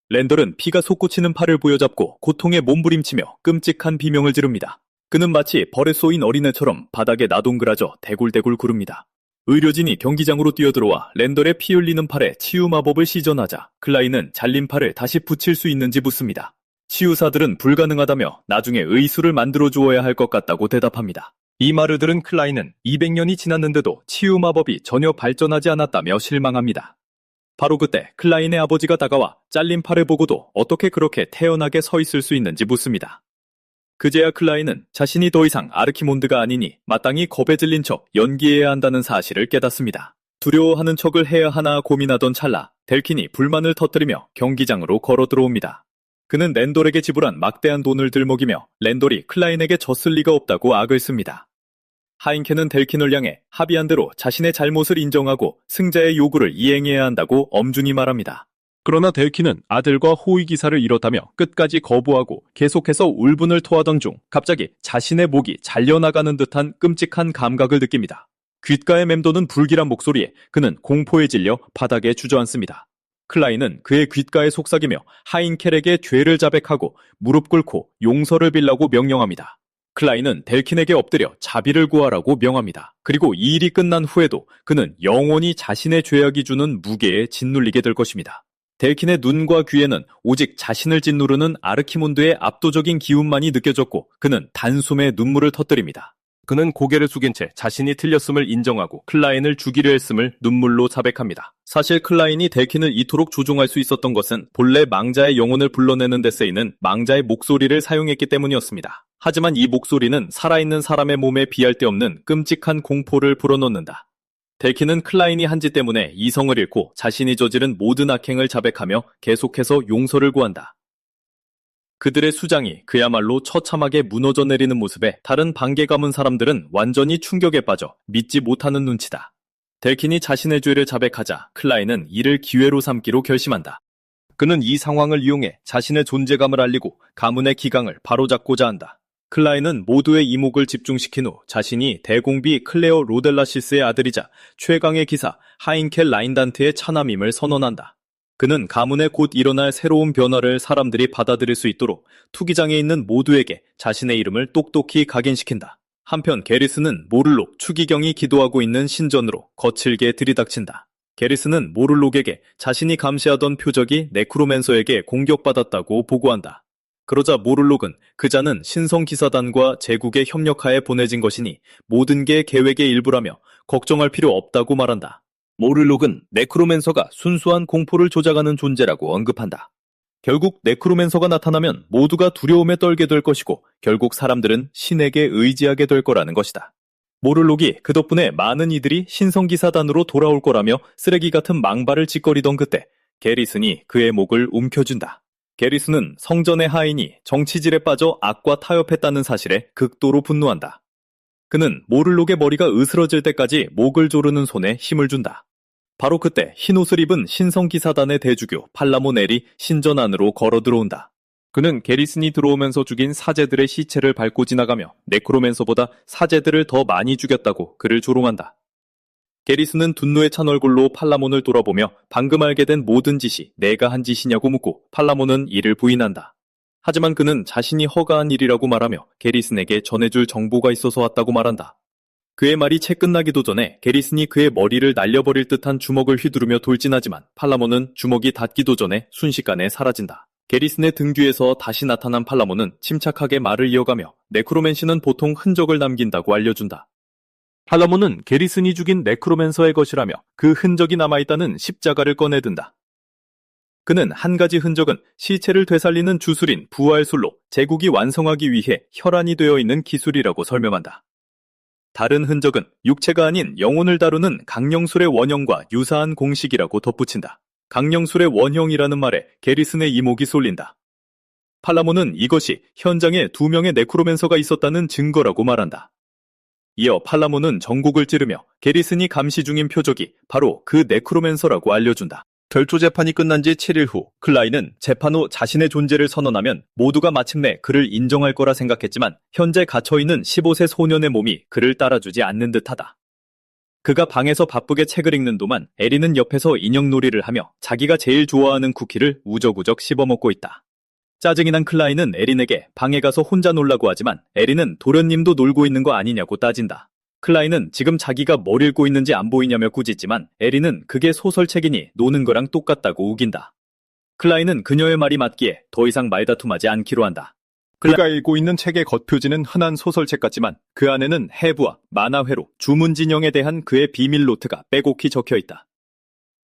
랜덜은 피가 솟구치는 팔을 부여잡고 고통에 몸부림치며 끔찍한 비명을 지릅니다. 그는 마치 벌에 쏘인 어린애처럼 바닥에 나동그라져 대굴대굴 구릅니다. 의료진이 경기장으로 뛰어들어와 랜덜의 피 흘리는 팔에 치유 마법을 시전하자 클라인은 잘린 팔을 다시 붙일 수 있는지 묻습니다. 치유사들은 불가능하다며 나중에 의수를 만들어 주어야 할 것 같다고 대답합니다. 이 말을 들은 클라인은 200년이 지났는데도 치유 마법이 전혀 발전하지 않았다며 실망합니다. 바로 그때 클라인의 아버지가 다가와 잘린 팔을 보고도 어떻게 그렇게 태연하게 서 있을 수 있는지 묻습니다. 그제야 클라인은 자신이 더 이상 아르키몬드가 아니니 마땅히 겁에 질린 척 연기해야 한다는 사실을 깨닫습니다. 두려워하는 척을 해야 하나 고민하던 찰나 델킨이 불만을 터뜨리며 경기장으로 걸어 들어옵니다. 그는 랜돌에게 지불한 막대한 돈을 들먹이며 랜돌이 클라인에게 졌을 리가 없다고 악을 씁니다. 하인켄은 델킨을 향해 합의한 대로 자신의 잘못을 인정하고 승자의 요구를 이행해야 한다고 엄중히 말합니다. 그러나 델킨은 아들과 호위기사를 잃었다며 끝까지 거부하고 계속해서 울분을 토하던 중 갑자기 자신의 목이 잘려나가는 듯한 끔찍한 감각을 느낍니다. 귓가에 맴도는 불길한 목소리에 그는 공포에 질려 바닥에 주저앉습니다. 클라인은 그의 귓가에 속삭이며 하인켈에게 죄를 자백하고 무릎 꿇고 용서를 빌라고 명령합니다. 클라인은 델킨에게 엎드려 자비를 구하라고 명합니다. 그리고 이 일이 끝난 후에도 그는 영원히 자신의 죄악이 주는 무게에 짓눌리게 될 것입니다. 델킨의 눈과 귀에는 오직 자신을 짓누르는 아르키몬드의 압도적인 기운만이 느껴졌고 그는 단숨에 눈물을 터뜨립니다. 그는 고개를 숙인 채 자신이 틀렸음을 인정하고 클라인을 죽이려 했음을 눈물로 자백합니다. 사실 클라인이 데킨을 이토록 조종할 수 있었던 것은 본래 망자의 영혼을 불러내는 데 쓰이는 망자의 목소리를 사용했기 때문이었습니다. 하지만 이 목소리는 살아있는 사람의 몸에 비할 데 없는 끔찍한 공포를 불어넣는다. 데킨은 클라인이 한 짓 때문에 이성을 잃고 자신이 저지른 모든 악행을 자백하며 계속해서 용서를 구한다. 그들의 수장이 그야말로 처참하게 무너져 내리는 모습에 다른 반개 가문 사람들은 완전히 충격에 빠져 믿지 못하는 눈치다. 데킨이 자신의 죄를 자백하자 클라인은 이를 기회로 삼기로 결심한다. 그는 이 상황을 이용해 자신의 존재감을 알리고 가문의 기강을 바로잡고자 한다. 클라인은 모두의 이목을 집중시킨 후 자신이 대공비 클레어 로델라시스의 아들이자 최강의 기사 하인켈 라인단트의 차남임을 선언한다. 그는 가문에 곧 일어날 새로운 변화를 사람들이 받아들일 수 있도록 투기장에 있는 모두에게 자신의 이름을 똑똑히 각인시킨다. 한편 게리스는 모를록 추기경이 기도하고 있는 신전으로 거칠게 들이닥친다. 게리스는 모를록에게 자신이 감시하던 표적이 네크로맨서에게 공격받았다고 보고한다. 그러자 모를록은 그자는 신성기사단과 제국의 협력하에 보내진 것이니 모든 게 계획의 일부라며 걱정할 필요 없다고 말한다. 모를록은 네크로맨서가 순수한 공포를 조작하는 존재라고 언급한다. 결국 네크로맨서가 나타나면 모두가 두려움에 떨게 될 것이고 결국 사람들은 신에게 의지하게 될 거라는 것이다. 모를록이 그 덕분에 많은 이들이 신성기사단으로 돌아올 거라며 쓰레기 같은 망발을 짓거리던 그때 게리슨이 그의 목을 움켜준다. 게리슨은 성전의 하인이 정치질에 빠져 악과 타협했다는 사실에 극도로 분노한다. 그는 모를록의 머리가 으스러질 때까지 목을 조르는 손에 힘을 준다. 바로 그때 흰옷을 입은 신성기사단의 대주교 팔라모넬이 신전 안으로 걸어 들어온다. 그는 게리슨이 들어오면서 죽인 사제들의 시체를 밟고 지나가며 네크로맨서보다 사제들을 더 많이 죽였다고 그를 조롱한다. 게리슨은 분노에 찬 얼굴로 팔라몬을 돌아보며 방금 알게 된 모든 짓이 내가 한 짓이냐고 묻고 팔라몬은 이를 부인한다. 하지만 그는 자신이 허가한 일이라고 말하며 게리슨에게 전해줄 정보가 있어서 왔다고 말한다. 그의 말이 채 끝나기도 전에 게리슨이 그의 머리를 날려버릴 듯한 주먹을 휘두르며 돌진하지만 팔라몬은 주먹이 닿기도 전에 순식간에 사라진다. 게리슨의 등 뒤에서 다시 나타난 팔라몬은 침착하게 말을 이어가며 네크로맨시는 보통 흔적을 남긴다고 알려준다. 팔라몬은 게리슨이 죽인 네크로맨서의 것이라며 그 흔적이 남아있다는 십자가를 꺼내든다. 그는 한 가지 흔적은 시체를 되살리는 주술인 부활술로 제국이 완성하기 위해 혈안이 되어 있는 기술이라고 설명한다. 다른 흔적은 육체가 아닌 영혼을 다루는 강령술의 원형과 유사한 공식이라고 덧붙인다. 강령술의 원형이라는 말에 게리슨의 이목이 쏠린다. 팔라몬은 이것이 현장에 2명의 네크로맨서가 있었다는 증거라고 말한다. 이어 팔라몬은 전곡을 찌르며 게리슨이 감시 중인 표적이 바로 그 네크로맨서라고 알려준다. 결투 재판이 끝난 지 7일 후 클라인은 재판 후 자신의 존재를 선언하면 모두가 마침내 그를 인정할 거라 생각했지만 현재 갇혀있는 15세 소년의 몸이 그를 따라주지 않는 듯하다. 그가 방에서 바쁘게 책을 읽는 동안 에린은 옆에서 인형놀이를 하며 자기가 제일 좋아하는 쿠키를 우적우적 씹어먹고 있다. 짜증이 난 클라인은 에린에게 방에 가서 혼자 놀라고 하지만 에린은 도련님도 놀고 있는 거 아니냐고 따진다. 클라인은 지금 자기가 뭘 읽고 있는지 안 보이냐며 꾸짖지만 에린은 그게 소설책이니 노는 거랑 똑같다고 우긴다. 클라인은 그녀의 말이 맞기에 더 이상 말다툼하지 않기로 한다. 그가 읽고 있는 책의 겉표지는 흔한 소설책 같지만 그 안에는 해부와 만화회로 주문진영에 대한 그의 비밀 노트가 빼곡히 적혀있다.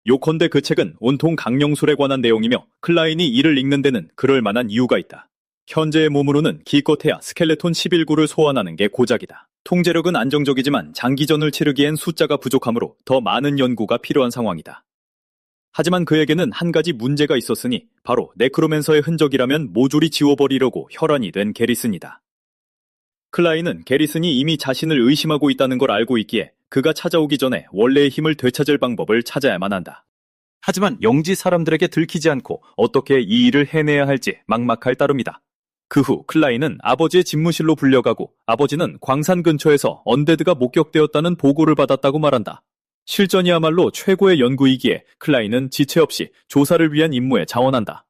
요컨대 그 책은 온통 강령술에 관한 내용이며 클라인이 이를 읽는 데는 그럴 만한 이유가 있다. 현재의 몸으로는 기껏해야 스켈레톤 11구를 소환하는 게 고작이다. 통제력은 안정적이지만 장기전을 치르기엔 숫자가 부족하므로 더 많은 연구가 필요한 상황이다. 하지만 그에게는 한 가지 문제가 있었으니 바로 네크로맨서의 흔적이라면 모조리 지워버리려고 혈안이 된 게리슨이다. 클라인은 게리슨이 이미 자신을 의심하고 있다는 걸 알고 있기에 그가 찾아오기 전에 원래의 힘을 되찾을 방법을 찾아야만 한다. 하지만 영지 사람들에게 들키지 않고 어떻게 이 일을 해내야 할지 막막할 따름이다. 그 후 클라인은 아버지의 집무실로 불려가고 아버지는 광산 근처에서 언데드가 목격되었다는 보고를 받았다고 말한다. 실전이야말로 최고의 연구이기에 클라인은 지체 없이 조사를 위한 임무에 자원한다.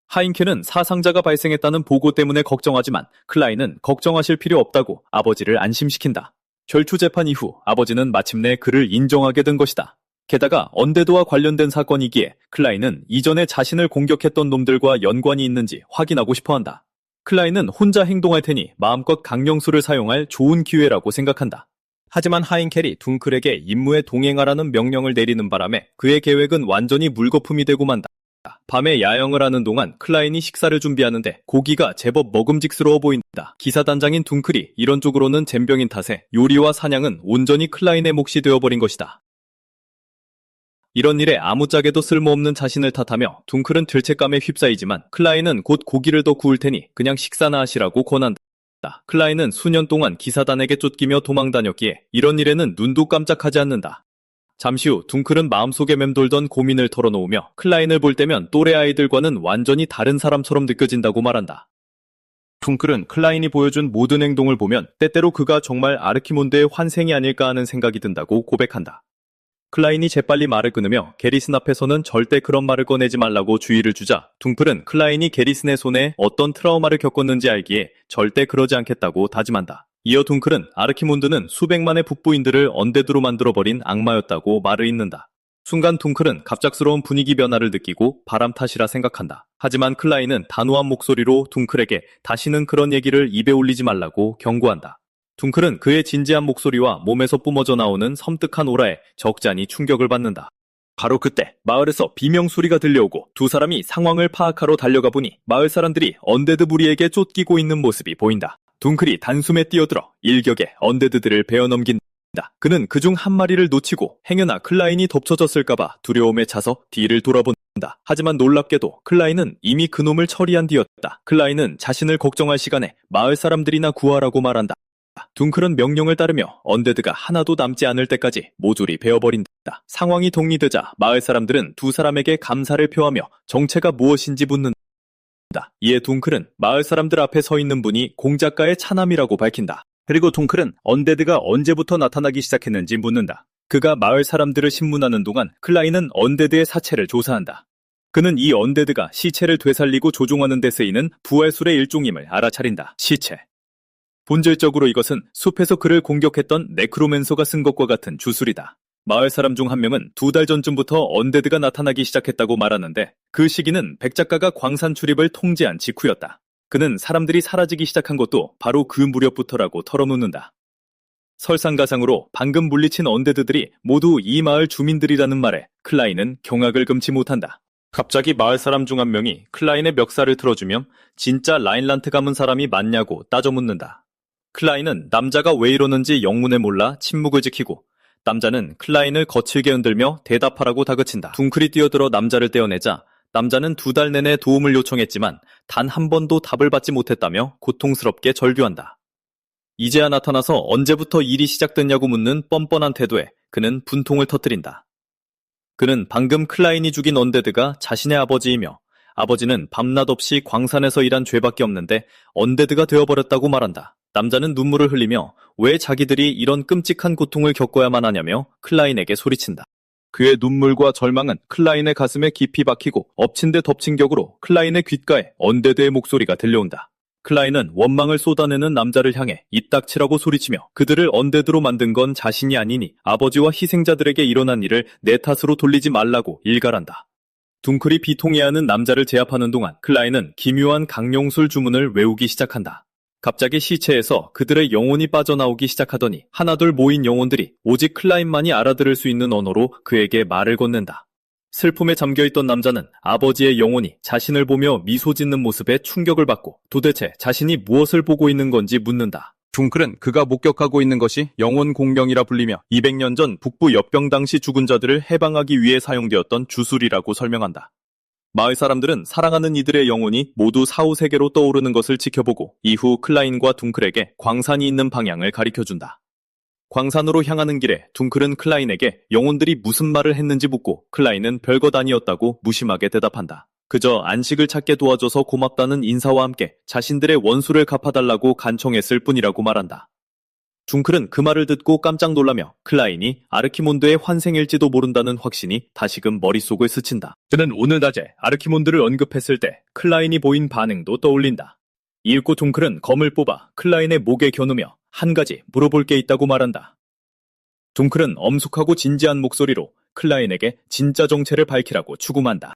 하인켄은 사상자가 발생했다는 보고 때문에 걱정하지만 클라인은 걱정하실 필요 없다고 아버지를 안심시킨다. 결투 재판 이후 아버지는 마침내 그를 인정하게 된 것이다. 게다가 언데드와 관련된 사건이기에 클라인은 이전에 자신을 공격했던 놈들과 연관이 있는지 확인하고 싶어한다. 클라인은 혼자 행동할 테니 마음껏 강령술을 사용할 좋은 기회라고 생각한다. 하지만 하인켈이 둥클에게 임무에 동행하라는 명령을 내리는 바람에 그의 계획은 완전히 물거품이 되고 만다. 밤에 야영을 하는 동안 클라인이 식사를 준비하는데 고기가 제법 먹음직스러워 보인다. 기사단장인 둥클이 이런 쪽으로는 젬병인 탓에 요리와 사냥은 온전히 클라인의 몫이 되어버린 것이다. 이런 일에 아무짝에도 쓸모없는 자신을 탓하며 둥클은 죄책감에 휩싸이지만 클라인은 곧 고기를 더 구울 테니 그냥 식사나 하시라고 권한다. 클라인은 수년 동안 기사단에게 쫓기며 도망다녔기에 이런 일에는 눈도 깜짝하지 않는다. 잠시 후 둥클은 마음속에 맴돌던 고민을 털어놓으며 클라인을 볼 때면 또래 아이들과는 완전히 다른 사람처럼 느껴진다고 말한다. 둥클은 클라인이 보여준 모든 행동을 보면 때때로 그가 정말 아르키몬드의 환생이 아닐까 하는 생각이 든다고 고백한다. 클라인이 재빨리 말을 끊으며 게리슨 앞에서는 절대 그런 말을 꺼내지 말라고 주의를 주자 둥클은 클라인이 게리슨의 손에 어떤 트라우마를 겪었는지 알기에 절대 그러지 않겠다고 다짐한다. 이어 둥클은 아르키몬드는 수백만의 북부인들을 언데드로 만들어버린 악마였다고 말을 잇는다. 순간 둥클은 갑작스러운 분위기 변화를 느끼고 바람 탓이라 생각한다. 하지만 클라인은 단호한 목소리로 둥클에게 다시는 그런 얘기를 입에 올리지 말라고 경고한다. 둥클은 그의 진지한 목소리와 몸에서 뿜어져 나오는 섬뜩한 오라에 적잖이 충격을 받는다. 바로 그때 마을에서 비명 소리가 들려오고 두 사람이 상황을 파악하러 달려가 보니 마을 사람들이 언데드 무리에게 쫓기고 있는 모습이 보인다. 둥클이 단숨에 뛰어들어 일격에 언데드들을 베어넘긴다. 그는 그중 한 마리를 놓치고 행여나 클라인이 덮쳐졌을까봐 두려움에 차서 뒤를 돌아본다. 하지만 놀랍게도 클라인은 이미 그놈을 처리한 뒤였다. 클라인은 자신을 걱정할 시간에 마을 사람들이나 구하라고 말한다. 둥클은 명령을 따르며 언데드가 하나도 남지 않을 때까지 모조리 베어버린다. 상황이 동리되자 마을 사람들은 두 사람에게 감사를 표하며 정체가 무엇인지 묻는다. 이에 둥클은 마을 사람들 앞에 서 있는 분이 공작가의 차남이라고 밝힌다. 그리고 둥클은 언데드가 언제부터 나타나기 시작했는지 묻는다. 그가 마을 사람들을 신문하는 동안 클라인은 언데드의 사체를 조사한다. 그는 이 언데드가 시체를 되살리고 조종하는 데 쓰이는 부활술의 일종임을 알아차린다. 시체. 본질적으로 이것은 숲에서 그를 공격했던 네크로맨서가 쓴 것과 같은 주술이다. 마을 사람 중 한 명은 2달 전쯤부터 언데드가 나타나기 시작했다고 말하는데 그 시기는 백 작가가 광산 출입을 통제한 직후였다. 그는 사람들이 사라지기 시작한 것도 바로 그 무렵부터라고 털어놓는다. 설상가상으로 방금 물리친 언데드들이 모두 이 마을 주민들이라는 말에 클라인은 경악을 금치 못한다. 갑자기 마을 사람 중 한 명이 클라인의 멱살을 틀어주며 진짜 라인란트 가문 사람이 맞냐고 따져 묻는다. 클라인은 남자가 왜 이러는지 영문에 몰라 침묵을 지키고 남자는 클라인을 거칠게 흔들며 대답하라고 다그친다. 둥클이 뛰어들어 남자를 떼어내자 남자는 2달 내내 도움을 요청했지만 단 한 번도 답을 받지 못했다며 고통스럽게 절규한다. 이제야 나타나서 언제부터 일이 시작됐냐고 묻는 뻔뻔한 태도에 그는 분통을 터뜨린다. 그는 방금 클라인이 죽인 언데드가 자신의 아버지이며 아버지는 밤낮 없이 광산에서 일한 죄밖에 없는데 언데드가 되어버렸다고 말한다. 남자는 눈물을 흘리며 왜 자기들이 이런 끔찍한 고통을 겪어야만 하냐며 클라인에게 소리친다. 그의 눈물과 절망은 클라인의 가슴에 깊이 박히고 엎친 데 덮친 격으로 클라인의 귓가에 언데드의 목소리가 들려온다. 클라인은 원망을 쏟아내는 남자를 향해 이딱치라고 소리치며 그들을 언데드로 만든 건 자신이 아니니 아버지와 희생자들에게 일어난 일을 내 탓으로 돌리지 말라고 일갈한다. 둥클이 비통해하는 남자를 제압하는 동안 클라인은 기묘한 강령술 주문을 외우기 시작한다. 갑자기 시체에서 그들의 영혼이 빠져나오기 시작하더니 하나둘 모인 영혼들이 오직 클라인만이 알아들을 수 있는 언어로 그에게 말을 건넨다. 슬픔에 잠겨있던 남자는 아버지의 영혼이 자신을 보며 미소 짓는 모습에 충격을 받고 도대체 자신이 무엇을 보고 있는 건지 묻는다. 둥클은 그가 목격하고 있는 것이 영혼 공명이라 불리며 200년 전 북부 역병 당시 죽은 자들을 해방하기 위해 사용되었던 주술이라고 설명한다. 마을 사람들은 사랑하는 이들의 영혼이 모두 사후세계로 떠오르는 것을 지켜보고 이후 클라인과 둥클에게 광산이 있는 방향을 가리켜준다. 광산으로 향하는 길에 둥클은 클라인에게 영혼들이 무슨 말을 했는지 묻고 클라인은 별것 아니었다고 무심하게 대답한다. 그저 안식을 찾게 도와줘서 고맙다는 인사와 함께 자신들의 원수를 갚아달라고 간청했을 뿐이라고 말한다. 둥클은 그 말을 듣고 깜짝 놀라며 클라인이 아르키몬드의 환생일지도 모른다는 확신이 다시금 머릿속을 스친다. 그는 오늘 낮에 아르키몬드를 언급했을 때 클라인이 보인 반응도 떠올린다. 이윽고 둥클은 검을 뽑아 클라인의 목에 겨누며 한 가지 물어볼 게 있다고 말한다. 둥클은 엄숙하고 진지한 목소리로 클라인에게 진짜 정체를 밝히라고 추궁한다.